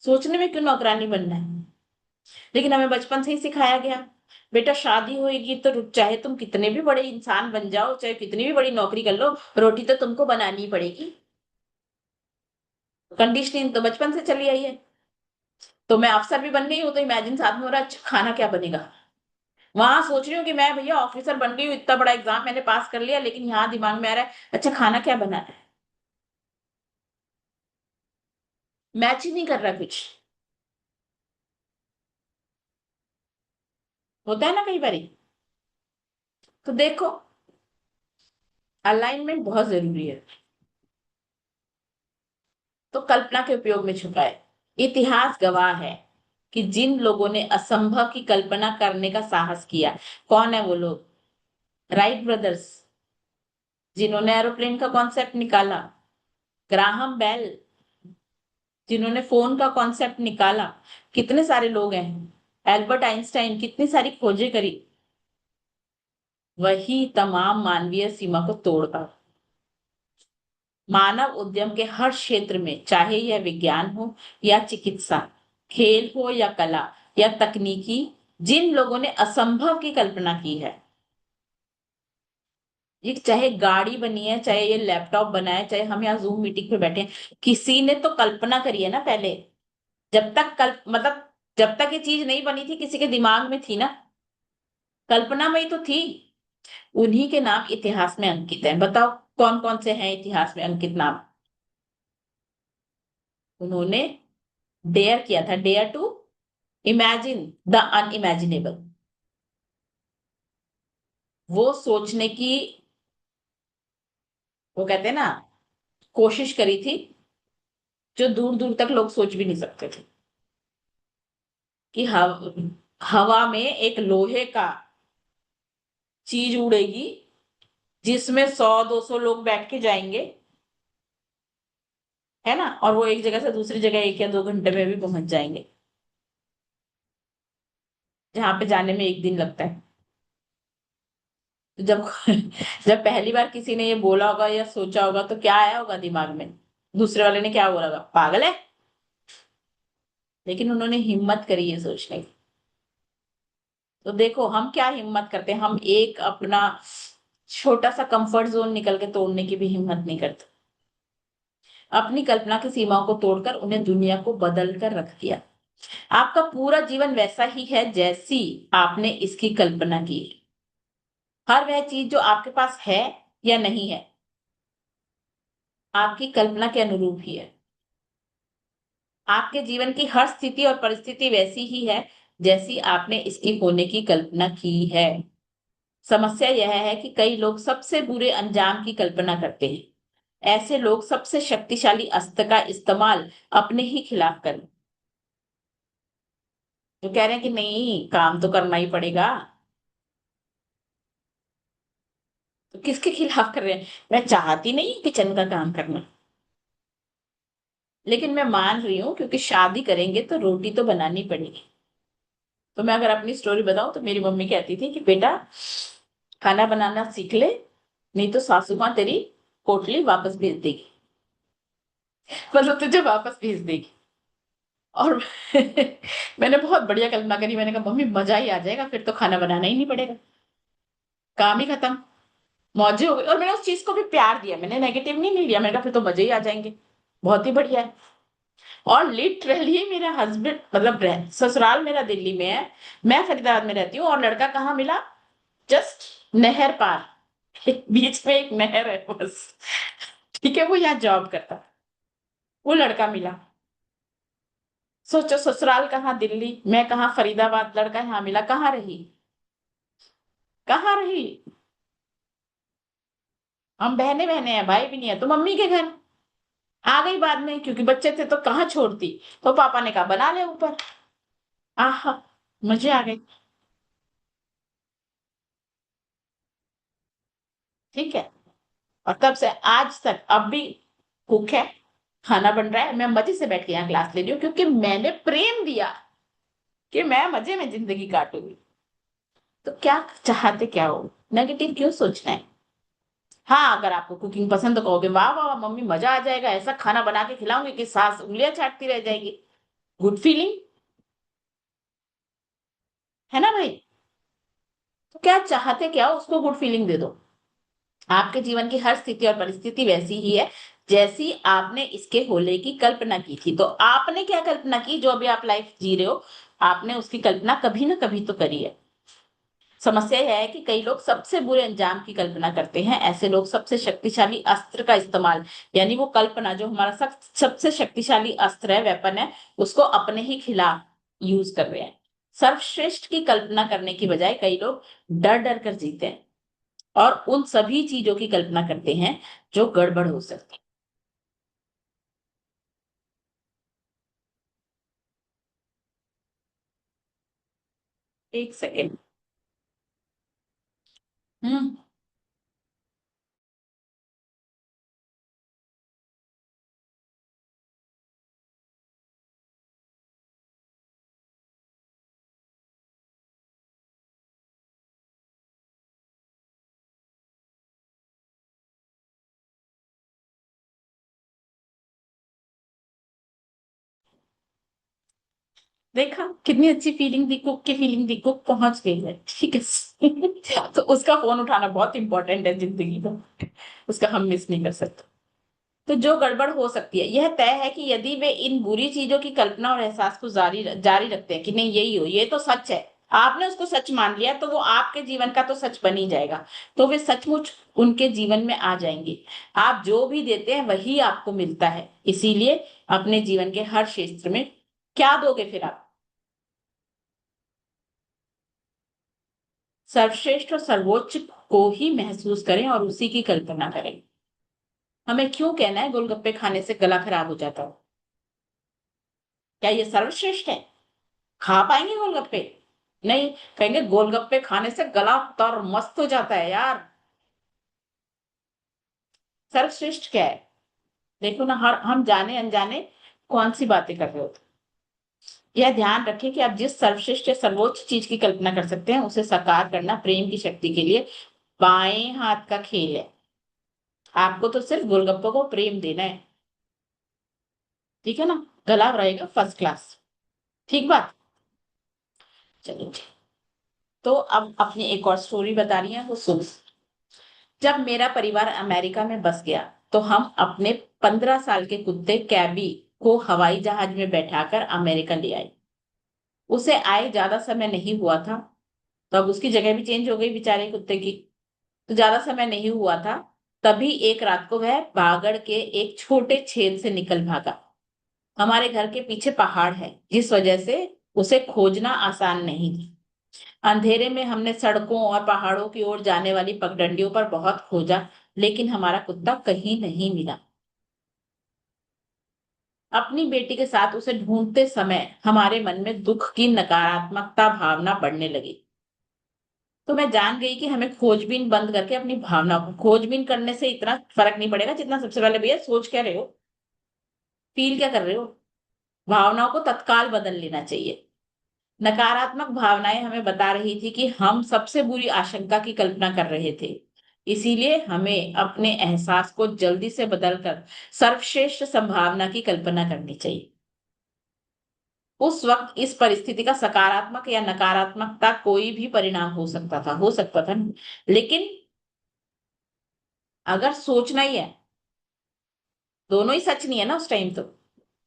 सोचने में क्यों नौकरानी बनना है। लेकिन हमें बचपन से ही सिखाया गया बेटा शादी होएगी तो चाहे तुम कितने भी बड़े इंसान बन जाओ, चाहे कितनी भी बड़ी नौकरी कर लो, रोटी तो तुमको बनानी ही पड़ेगी। कंडीशनिंग तो बचपन से चली आई है। तो मैं अफसर भी बन गई हूँ तो इमेजिन साथ में हो रहा है, अच्छा खाना क्या बनेगा। वहां सोच रही हूँ कि मैं भैया ऑफिसर बन गई हूँ, इतना बड़ा एग्जाम मैंने पास कर लिया, लेकिन यहाँ दिमाग में आ रहा है अच्छा खाना क्या बनाना है। मैच ही नहीं कर रहा कुछ। होता है ना कई बारी। तो देखो, अलाइनमेंट बहुत जरूरी है। तो कल्पना के उपयोग में छुपा है। इतिहास गवाह है कि जिन लोगों ने असंभव की कल्पना करने का साहस किया, कौन है वो लोग? राइट ब्रदर्स, जिन्होंने एरोप्लेन का कॉन्सेप्ट निकाला। ग्राहम बेल, जिन्होंने फोन का कॉन्सेप्ट निकाला। कितने सारे लोग हैं। एल्बर्ट आइंस्टाइन, कितनी सारी खोजें करी। वही तमाम मानवीय सीमा को तोड़ पाए। मानव उद्यम के हर क्षेत्र में, चाहे यह विज्ञान हो या चिकित्सा, खेल हो या कला या तकनीकी, जिन लोगों ने असंभव की कल्पना की है, ये चाहे गाड़ी बनी है, चाहे ये लैपटॉप बना है, चाहे हम यहाँ जूम मीटिंग पे बैठे हैं, किसी ने तो कल्पना करी है ना पहले। जब तक मतलब जब तक ये चीज नहीं बनी थी किसी के दिमाग में थी ना, कल्पना में ही तो थी। उन्हीं के नाम इतिहास में अंकित है। बताओ कौन कौन से हैं इतिहास में अंकित नाम? उन्होंने डेयर किया था, dare to imagine the unimaginable. वो सोचने की, वो कहते हैं ना, कोशिश करी थी जो दूर दूर तक लोग सोच भी नहीं सकते थे। कि हवा में एक लोहे का चीज उड़ेगी जिसमें 100-200 लोग बैठ के जाएंगे, है ना, और वो एक जगह से दूसरी जगह 1 या 2 घंटे में भी पहुंच जाएंगे, जहां पे जाने में 1 दिन लगता है। तो जब जब पहली बार किसी ने ये बोला होगा या सोचा होगा तो क्या आया होगा दिमाग में? दूसरे वाले ने क्या बोला होगा, पागल है। लेकिन उन्होंने हिम्मत करी ये सोचने की। तो देखो हम क्या हिम्मत करते हैं, हम एक अपना छोटा सा कंफर्ट जोन निकल के तोड़ने की भी हिम्मत नहीं करते। अपनी कल्पना की सीमाओं को तोड़कर उन्हें दुनिया को बदल कर रख दिया। आपका पूरा जीवन वैसा ही है जैसी आपने इसकी कल्पना की है। हर वह चीज जो आपके पास है या नहीं है, आपकी कल्पना के अनुरूप ही है। आपके जीवन की हर स्थिति और परिस्थिति वैसी ही है जैसी आपने इसकी होने की कल्पना की है। समस्या यह है कि कई लोग सबसे बुरे अंजाम की कल्पना करते हैं। ऐसे लोग सबसे शक्तिशाली अस्त्र का इस्तेमाल अपने ही खिलाफ करें। जो कह रहे हैं कि नहीं काम तो करना ही पड़ेगा, तो किसके खिलाफ कर रहे हैं? मैं चाहती नहीं किचन का काम करना, लेकिन मैं मान रही हूँ क्योंकि शादी करेंगे तो रोटी तो बनानी पड़ेगी। तो मैं अगर अपनी स्टोरी बताऊं तो मेरी मम्मी कहती थी कि बेटा खाना बनाना सीख ले, नहीं तो सासू माँ तेरी पोटली वापस भेज देगी, मतलब तुझे वापस भेज देगी। और मैंने बहुत बढ़िया कल्पना करी, मैंने कहा मम्मी मजा ही आ जाएगा, फिर तो खाना बनाना ही नहीं पड़ेगा, काम ही खत्म, मौजे हो गई। और मैंने उस चीज को भी प्यार दिया, मैंने नेगेटिव नहीं लिया, मैंने कहा फिर तो मजे ही आ जाएंगे, बहुत ही बढ़िया है। और लिटरली मेरा हस्बैंड मतलब ससुराल मेरा दिल्ली में है, मैं फरीदाबाद में रहती हूँ, और लड़का कहाँ मिला? जस्ट नहर पार, बीच में एक नहर है बस, ठीक है, वो यहाँ जॉब करता, वो लड़का मिला। सोचो ससुराल कहाँ दिल्ली, मैं कहाँ फरीदाबाद, लड़का यहाँ मिला, कहाँ रही, कहाँ रही। हम बहने बहने हैं, भाई भी नहीं है, तो मम्मी के घर आ गई बाद में, क्योंकि बच्चे थे तो कहाँ छोड़ती। तो पापा ने कहा बना ले ऊपर। आहा, मजे आ गए। ठीक है। और तब से आज तक अब भी कुक है, खाना बन रहा है, मैं मजे से बैठ के यहाँ क्लास ले रही हूँ क्योंकि मैंने प्रेम दिया कि मैं मजे में जिंदगी काटूंगी। तो क्या चाहते क्या हो, नेगेटिव क्यों सोचना है? हाँ अगर आपको कुकिंग पसंद तो कहोगे वाह वाह वाह, मम्मी मजा आ जाएगा, ऐसा खाना बना के खिलाऊंगी कि सास उंगलियां चाटती रह जाएगी। गुड फीलिंग, है ना भाई? क्या चाहते क्या हो, उसको गुड फीलिंग दे दो। आपके जीवन की हर स्थिति और परिस्थिति वैसी ही है जैसी आपने इसके होने की कल्पना की थी। तो आपने क्या कल्पना की, जो अभी आप लाइफ जी रहे हो, आपने उसकी कल्पना कभी ना कभी तो करी है। समस्या यह है कि कई लोग सबसे बुरे अंजाम की कल्पना करते हैं। ऐसे लोग सबसे शक्तिशाली अस्त्र का इस्तेमाल, यानी वो कल्पना जो हमारा सबसे शक्तिशाली अस्त्र है, वेपन है, उसको अपने ही खिलाफ यूज कर रहे हैं। सर्वश्रेष्ठ की कल्पना करने की बजाय कई लोग डर डर कर जीते हैं और उन सभी चीजों की कल्पना करते हैं जो गड़बड़ हो सकती है। एक सेकेंड। हम्म। देखा कितनी अच्छी फीलिंग दी, कुक की फीलिंग दी, कुक पहुंच गई है, ठीक है। तो उसका फोन उठाना बहुत इंपॉर्टेंट है जिंदगी का, उसका हम मिस नहीं कर सकते। तो जो गड़बड़ हो सकती है, यह तय है कि यदि वे इन बुरी चीजों की कल्पना और एहसास को जारी जारी रखते हैं कि नहीं यही हो, ये तो सच है, आपने उसको सच मान लिया, तो वो आपके जीवन का तो सच बन ही जाएगा। तो वे सचमुच उनके जीवन में आ जाएंगे। आप जो भी देते हैं वही आपको मिलता है। इसीलिए अपने जीवन के हर क्षेत्र में क्या दोगे फिर आप, सर्वश्रेष्ठ और सर्वोच्च को ही महसूस करें और उसी की कल्पना करें। हमें क्यों कहना है गोलगप्पे खाने से गला खराब हो जाता हो? क्या ये सर्वश्रेष्ठ है? खा पाएंगे गोलगप्पे? नहीं। कहेंगे गोलगप्पे खाने से गला तर मस्त हो जाता है यार। सर्वश्रेष्ठ क्या है? देखो ना, हर हम जाने अनजाने कौन सी बातें कर रहे होते हैं। यह ध्यान रखें कि आप जिस सर्वश्रेष्ठ या सर्वोच्च चीज की कल्पना कर सकते हैं उसे साकार करना प्रेम की शक्ति के लिए बाएं हाथ का खेल है। आपको तो सिर्फ गोलगप्पे को प्रेम देना है, ठीक है ना? गला रहेगा फर्स्ट क्लास। ठीक बात। चलो ठीक। तो अब अपनी एक और स्टोरी बता रही है, वो सुन। जब मेरा परिवार अमेरिका में बस गया तो हम अपने 15 साल के कुत्ते कैबी को हवाई जहाज में बैठाकर अमेरिका ले आए। उसे आए ज्यादा समय नहीं हुआ था, तो अब उसकी जगह भी चेंज हो गई बेचारे कुत्ते की। तो ज्यादा समय नहीं हुआ था, तभी एक रात को वह बागड़ के एक छोटे छेद से निकल भागा। हमारे घर के पीछे पहाड़ है, जिस वजह से उसे खोजना आसान नहीं था। अंधेरे में हमने सड़कों और पहाड़ों की ओर जाने वाली पगडंडियों पर बहुत खोजा, लेकिन हमारा कुत्ता कहीं नहीं मिला। अपनी बेटी के साथ उसे ढूंढते समय हमारे मन में दुख की नकारात्मकता भावना बढ़ने लगी। तो मैं जान गई कि हमें खोजबीन बंद करके अपनी भावना को, खोजबीन करने से इतना फर्क नहीं पड़ेगा जितना सबसे पहले भैया सोच क्या रहे हो, फील क्या कर रहे हो, भावनाओं को तत्काल बदल लेना चाहिए। नकारात्मक भावनाएं हमें बता रही थी कि हम सबसे बुरी आशंका की कल्पना कर रहे थे। इसीलिए हमें अपने एहसास को जल्दी से बदलकर सर्वश्रेष्ठ संभावना की कल्पना करनी चाहिए। उस वक्त इस परिस्थिति का सकारात्मक या नकारात्मकता कोई भी परिणाम हो सकता था ना? लेकिन अगर सोचना ही है, दोनों ही सच नहीं है ना उस टाइम तो।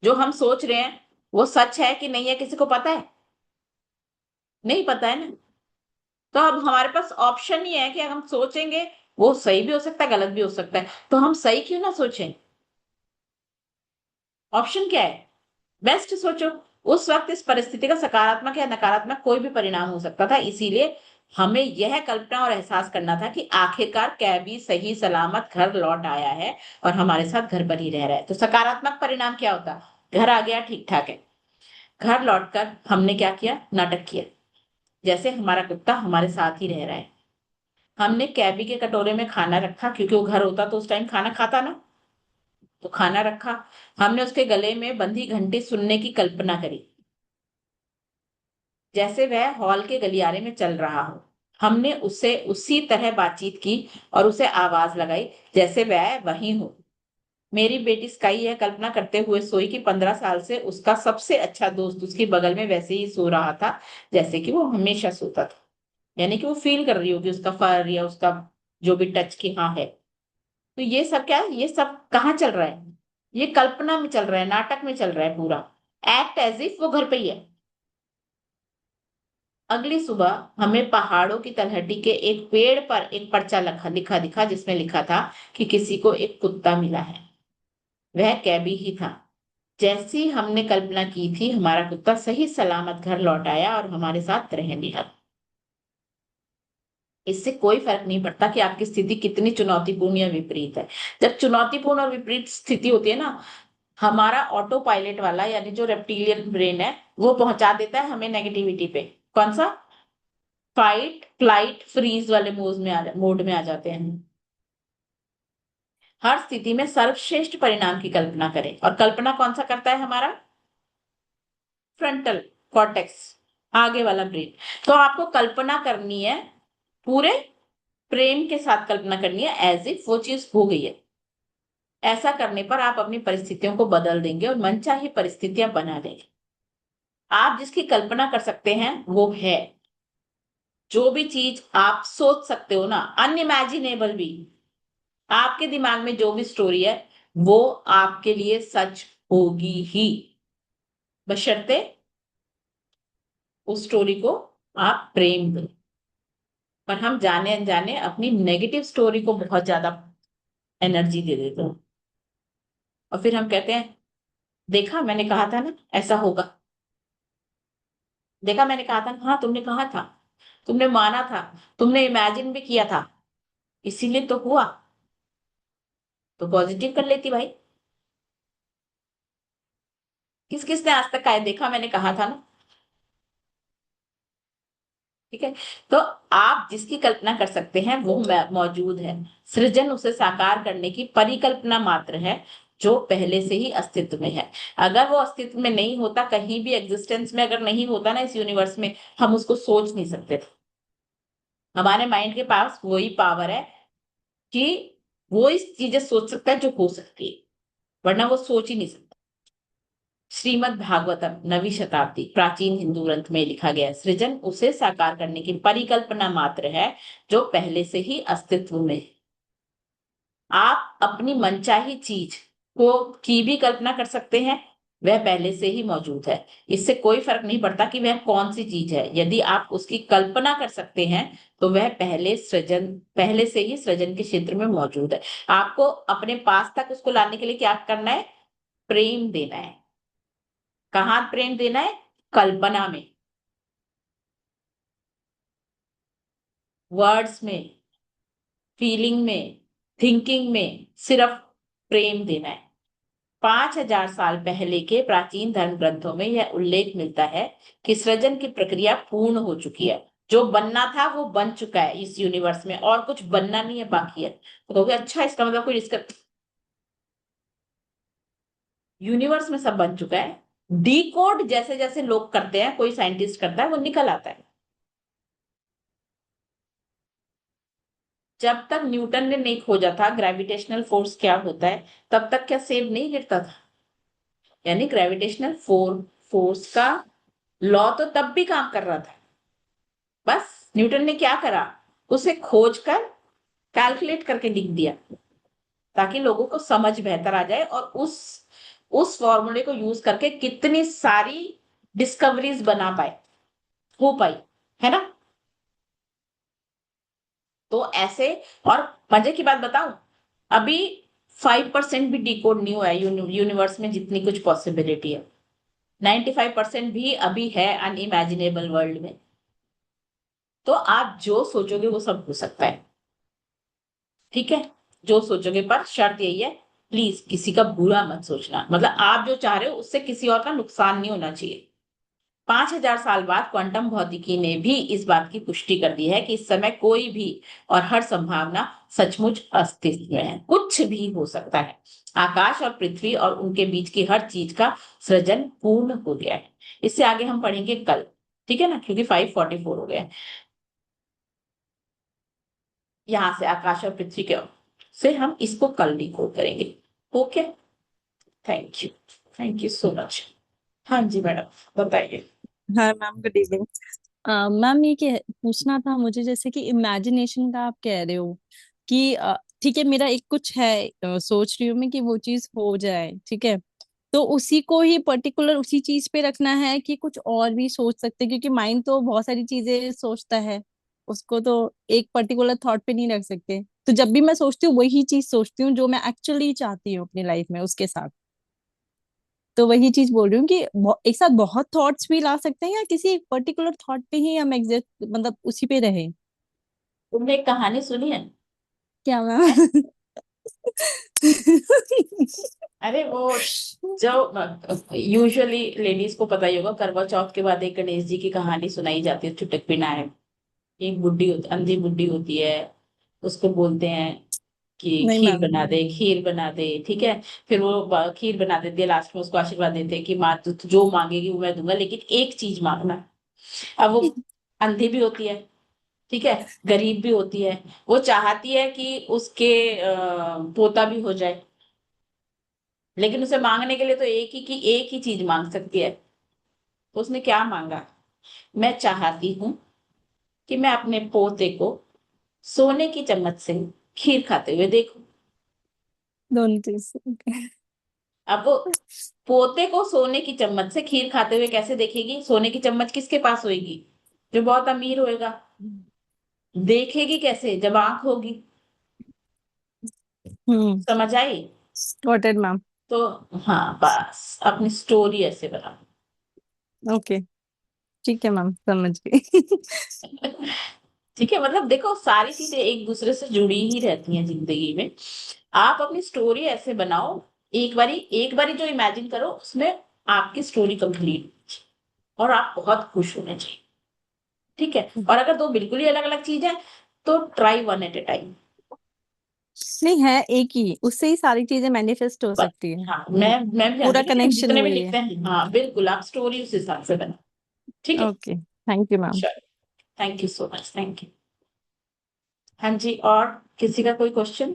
जो हम सोच रहे हैं वो सच है कि नहीं है, किसी को पता है? नहीं पता है ना। तो अब हमारे पास ऑप्शन ही है कि अगर हम सोचेंगे, वो सही भी हो सकता है गलत भी हो सकता है, तो हम सही क्यों ना सोचें? ऑप्शन क्या है? बेस्ट सोचो। उस वक्त इस परिस्थिति का सकारात्मक या नकारात्मक कोई भी परिणाम हो सकता था। इसीलिए हमें यह कल्पना और एहसास करना था कि आखिरकार कैबी सही सलामत घर लौट आया है और हमारे साथ घर पर ही रह रहा है। तो सकारात्मक परिणाम क्या होता? घर आ गया, ठीक ठाक है। घर लौटकर हमने क्या किया? नाटक किया जैसे हमारा कुत्ता हमारे साथ ही रह रहा है। हमने कैबी के कटोरे में खाना रखा, क्योंकि वो घर होता तो उस टाइम खाना खाता ना। तो खाना रखा। हमने उसके गले में बंधी घंटी सुनने की कल्पना करी, जैसे वह हॉल के गलियारे में चल रहा हो। हमने उससे उसी तरह बातचीत की और उसे आवाज लगाई जैसे वह वहीं हो। मेरी बेटी स्काई यह कल्पना करते हुए सोई कि 15 साल से उसका सबसे अच्छा दोस्त उसके बगल में वैसे ही सो रहा था जैसे कि वो हमेशा सोता था। यानी कि वो फील कर रही होगी उसका फर या उसका जो भी टच की हाँ है। तो ये सब क्या है, ये सब कहाँ चल रहा है, ये कल्पना में चल रहा है, नाटक में चल रहा है पूरा। एक्ट एज इफ वो घर पे ही है। अगली सुबह हमें पहाड़ों की तलहटी के एक पेड़ पर एक पर्चा लिखा लिखा दिखा, जिसमें लिखा था कि किसी को एक कुत्ता मिला है। वह कैबी ही था। जैसी हमने कल्पना की थी, हमारा कुत्ता सही सलामत घर लौट आया और हमारे साथ रहने लगा। इससे कोई फर्क नहीं पड़ता कि आपकी स्थिति कितनी चुनौतीपूर्ण या विपरीत है। जब चुनौतीपूर्ण और विपरीत स्थिति होती है ना, हमारा ऑटो पायलट वाला यानी जो रेप्टिलियन ब्रेन है, वो पहुंचा देता है हमें नेगेटिविटी पे। कौन सा? फाइट फ्लाइट फ्रीज वाले मोड में आ जाते हैं। हर स्थिति में सर्वश्रेष्ठ परिणाम की कल्पना करें। और कल्पना कौन सा करता है? हमारा फ्रंटल कॉर्टेक्स, आगे वाला ब्रेन। तो आपको कल्पना करनी है, पूरे प्रेम के साथ कल्पना करनी है, एज इफ वो चीज हो गई है। ऐसा करने पर आप अपनी परिस्थितियों को बदल देंगे और मनचाही परिस्थितियां बना लेंगे। आप जिसकी कल्पना कर सकते हैं वो है। जो भी चीज आप सोच सकते हो ना, अनइमेजिनेबल भी, आपके दिमाग में जो भी स्टोरी है, वो आपके लिए सच होगी ही, बशर्ते उस स्टोरी को आप प्रेम दें। पर हम जाने अनजाने अपनी नेगेटिव स्टोरी को बहुत ज्यादा एनर्जी दे देते हैं। और फिर हम कहते हैं, देखा मैंने कहा था ना ऐसा होगा, देखा मैंने कहा था ना, हाँ तुमने कहा था, तुमने माना था, तुमने इमेजिन भी किया था, इसीलिए तो हुआ। तो पॉजिटिव कर लेती भाई। किस किसने आज तक कहा देखा मैंने कहा था ना? ठीक है। तो आप जिसकी कल्पना कर सकते हैं वो मौजूद है। सृजन उसे साकार करने की परिकल्पना मात्र है, जो पहले से ही अस्तित्व में है। अगर वो अस्तित्व में नहीं होता, कहीं भी एग्जिस्टेंस में अगर नहीं होता ना इस यूनिवर्स में, हम उसको सोच नहीं सकते थे। हमारे माइंड के पास वही पावर है कि वो इस चीजें सोच सकता है जो हो सकती है, वरना वो सोच ही नहीं सकता। श्रीमद् भागवतम नवी शताब्दी प्राचीन हिंदू ग्रंथ में लिखा गया है, सृजन उसे साकार करने की परिकल्पना मात्र है, जो पहले से ही अस्तित्व में है। आप अपनी मनचाही चीज को की भी कल्पना कर सकते हैं, वह पहले से ही मौजूद है। इससे कोई फर्क नहीं पड़ता कि वह कौन सी चीज है, यदि आप उसकी कल्पना कर सकते हैं तो वह पहले से ही सृजन के क्षेत्र में मौजूद है। आपको अपने पास तक उसको लाने के लिए क्या करना है? प्रेम देना है। कहाँ प्रेम देना है? कल्पना में, वर्ड्स में, फीलिंग में, थिंकिंग में, सिर्फ प्रेम देना है। 5,000 साल पहले के प्राचीन धर्म ग्रंथों में यह उल्लेख मिलता है कि सृजन की प्रक्रिया पूर्ण हो चुकी है। जो बनना था वो बन चुका है इस यूनिवर्स में, और कुछ बनना नहीं है, बाकी है। तो कहोगे अच्छा इसका मतलब कोई इसका यूनिवर्स में सब बन चुका है। डी कोड जैसे जैसे लोग करते हैं, कोई साइंटिस्ट करता है, वो निकल आता है। जब तक न्यूटन ने नहीं खोजा था ग्रेविटेशनल फोर्स क्या होता है, तब तक क्या सेब नहीं गिरता था? यानी ग्रेविटेशनल फोर्स का लॉ तो तब भी काम कर रहा था। बस न्यूटन ने क्या करा, उसे खोज कर कैलकुलेट करके लिख दिया, ताकि लोगों को समझ बेहतर आ जाए, और उस फॉर्मूले को यूज करके कितनी सारी डिस्कवरीज बना पाए, हो पाई, है ना? तो ऐसे, और मजे की बात बताऊं, अभी 5% भी डिकोड नहीं हुआ है यूनिवर्स में, जितनी कुछ पॉसिबिलिटी है 95% भी अभी है अनइमेजिनेबल वर्ल्ड में। तो आप जो सोचोगे वो सब हो सकता है। ठीक है, जो सोचोगे, पर शर्त यही है, प्लीज किसी का बुरा मत सोचना। मतलब आप जो चाह रहे हो उससे किसी और का नुकसान नहीं होना चाहिए। 5,000 साल बाद क्वांटम भौतिकी ने भी इस बात की पुष्टि कर दी है कि इस समय कोई भी और हर संभावना सचमुच अस्तित्व में है। कुछ भी हो सकता है। आकाश और पृथ्वी और उनके बीच की हर चीज का सृजन पूर्ण हो गया है। इससे आगे हम पढ़ेंगे कल। ठीक है ना, क्योंकि 5:44 हो गया है। यहाँ से आकाश और पृथ्वी के से हम इसको कल डिकोड करेंगे। Okay, thank you, thank you so much. हाँ जी मैडम, बताइए। हाँ मैम, गुड इवनिंग। मैम ये पूछना था मुझे, जैसे कि इमेजिनेशन का आप कह रहे हो कि ठीक है, मेरा एक कुछ है, सोच रही हूँ मैं कि वो चीज हो जाए, ठीक है। तो उसी को ही पर्टिकुलर उसी चीज पे रखना है कि कुछ और भी सोच सकते हैं, क्योंकि माइंड तो बहुत सारी चीजें सोचता है, उसको तो एक पर्टिकुलर थॉट पे नहीं रख सकते। तो जब भी मैं सोचती हूँ वही चीज सोचती हूँ जो मैं एक्चुअली चाहती हूँ अपनी लाइफ में उसके साथ। तो वही चीज बोल रही हूँ कि एक साथ बहुत थॉट्स भी ला सकते हैं, या किसी एक पर्टिकुलर थॉट पे ही हम एग्जैक्ट मतलब उसी पे रहे। तुमने एक कहानी सुनी है? क्या हैं? मैम? अरे वो जो यूजुअली लेडीज को पता ही होगा, करवा चौथ के बाद एक गणेश जी की कहानी सुनाई जाती है, चुटक विनायक। एक बुढ़ी होती, अंधी बुढ़ी होती है। उसको बोलते हैं कि नहीं खीर मैम। बना दे, खीर बना दे, ठीक है। फिर वो खीर बना देती है, लास्ट में उसको आशीर्वाद देते हैं कि माँ तू जो मांगेगी वो मैं दूंगा, लेकिन एक चीज मांगना। अब वो अंधी भी होती है, ठीक है, गरीब भी होती है। वो चाहती है कि उसके पोता भी हो जाए, लेकिन उसे मांगने के लिए तो एक ही चीज मांग सकती है। तो उसने क्या मांगा? मैं चाहती हूँ कि मैं अपने पोते को सोने की चम्मच से खीर खाते हुए देखूं। दोनों चीज। अब वो पोते को सोने की चम्मच से खीर खाते हुए कैसे देखेगी? सोने की चम्मच किसके पास होगी? जो बहुत अमीर होएगा। देखेगी कैसे जब आंख होगी? हम्म। समझ आई? Got it ma'am. तो हाँ, बस अपनी स्टोरी ऐसे बना। ओके, ठीक है मैम, समझ गई। ठीक है, मतलब देखो सारी चीजें एक दूसरे से जुड़ी ही रहती हैं जिंदगी में। आप अपनी स्टोरी ऐसे बनाओ, एक बारी जो इमेजिन करो उसमें आपकी स्टोरी कंप्लीट, और आप बहुत खुश होने चाहिए। ठीक है, और अगर दो बिल्कुल ही अलग अलग चीज है तो try one at a time. नहीं है, एक ही, उससे ही सारी चीजें मैनिफेस्ट हो बस। सकती है। हाँ, मैं भी जानती पूरा हूँ, लेकिन कनेक्शन जितने भी वही है। लिखते हैं, हाँ बिल्कुल आप स्टोरी उस हिसाब से बना। ठीक है। Okay, thank you ma'am. चलो, thank you so much, thank you. हाँ जी, और किसी का कोई क्वेश्चन?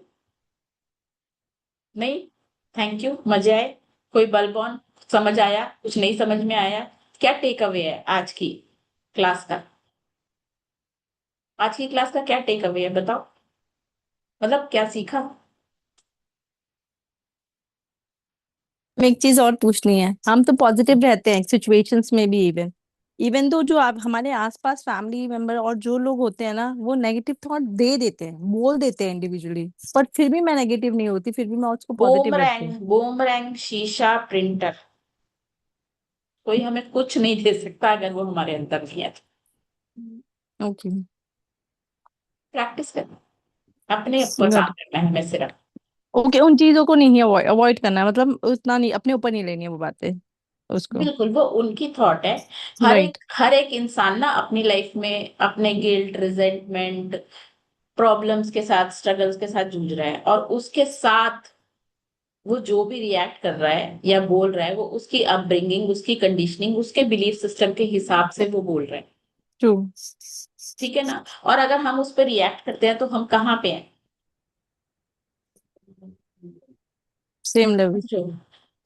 नहीं? थैंक यू, मजे आए? कोई बल्ब ऑन? समझ आया? कुछ नहीं समझ में आया? क्या टेक अवे है आज की क्लास का? आज की क्लास का क्या टेक अवे है बताओ? मतलब क्या सीखा? मैं एक चीज और पूछनी है, हम तो पॉजिटिव रहते हैं सिचुएशंस में भी, इवन इवन तो जो आप हमारे आसपास फैमिली मेंबर और जो लोग होते हैं ना, वो नेगेटिव थॉट दे देते हैं, बोल देते हैं इंडिविजुअली, पर फिर भी मैं नेगेटिव नहीं होती, फिर भी मैं उसको पॉजिटिव रखती बूमरैंग, हूँ। बूमरैंग, शीशा, प्रिंटर, कोई हमें कुछ नहीं दे सकता अगर वो हमारे अंदर नहीं है तो। ओके। प्रैक्टिस करना, अपने ऊपर काम करना है हमें सिर्फ। ओके, उन चीजों को नहीं अवॉइड अवॉइड करना है, मतलब उतना नहीं, अपने ऊपर नहीं लेनी है वो बातें उसको। बिल्कुल, वो उनकी थॉट है। राइट। हर एक इंसान ना अपनी लाइफ में अपने गिल्ट, रिजेंटमेंट, प्रॉब्लम्स के साथ, स्ट्रगल्स के साथ जूझ रहा है, और उसके साथ वो जो भी रिएक्ट कर रहा है या बोल रहा है, वो उसकी अपब्रिंगिंग, उसकी कंडीशनिंग, उसके बिलीफ सिस्टम के हिसाब से वो बोल रहा है। ट्रू। ठीक है ना? और अगर हम उस पर रिएक्ट करते हैं तो हम कहाँ पे हैं? Same level. समझो।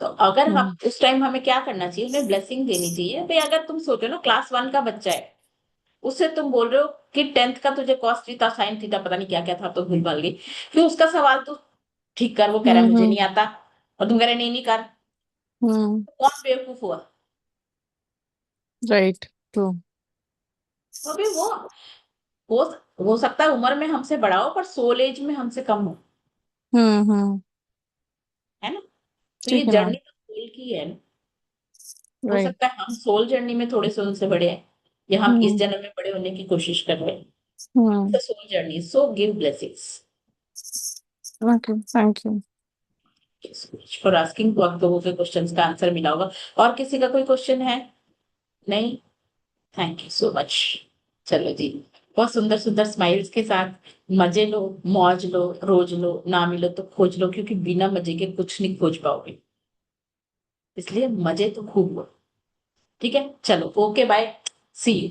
तो अगर हम उस टाइम, हमें क्या करना चाहिए? हमें ब्लेसिंग देनी चाहिए भाई। अगर तुम सोचो ना, क्लास वन का बच्चा है, उससे तुम बोल रहे हो कि टेंथ का तुझे कॉस थीटा, साइन थीटा, पता नहीं क्या क्या था, तो भूल भाल गई। फिर उसका सवाल तू ठीक कर, वो कह रहा है मुझे हम्म। नहीं आता, और तुम कह रहे नहीं नहीं कर। हम्म। तो कौन बेवकूफ हुआ? राइट। ट्रू। तो अभी वो हो हो सकता है उम्र में हमसे बड़ा हो, पर सोल एज में हमसे कम हो। हम्म। है ना? तो ये ठीक है जर्नी मैम। तो सोल की है ना। हो राइट। सकता है हम सोल जर्नी में थोड़े से उनसे बड़े हैं, या हम इस हम्म। जन्म में बड़े होने की कोशिश कर रहे हैं। Hmm. Soul journey, so give blessings. Okay, thank you. For asking. तो आप लोगों के क्वेश्चंस का आंसर मिला होगा। और किसी का कोई क्वेश्चन है? नहीं? Thank you so much. चलो जी, बहुत सुंदर सुंदर स्माइल्स के साथ मजे लो, मौज लो, रोज लो, ना मिलो तो खोज लो, क्योंकि बिना मजे के कुछ नहीं खोज पाओगे। इसलिए मजे तो खूब लो। ठीक है, चलो, ओके, बाय, सी यू।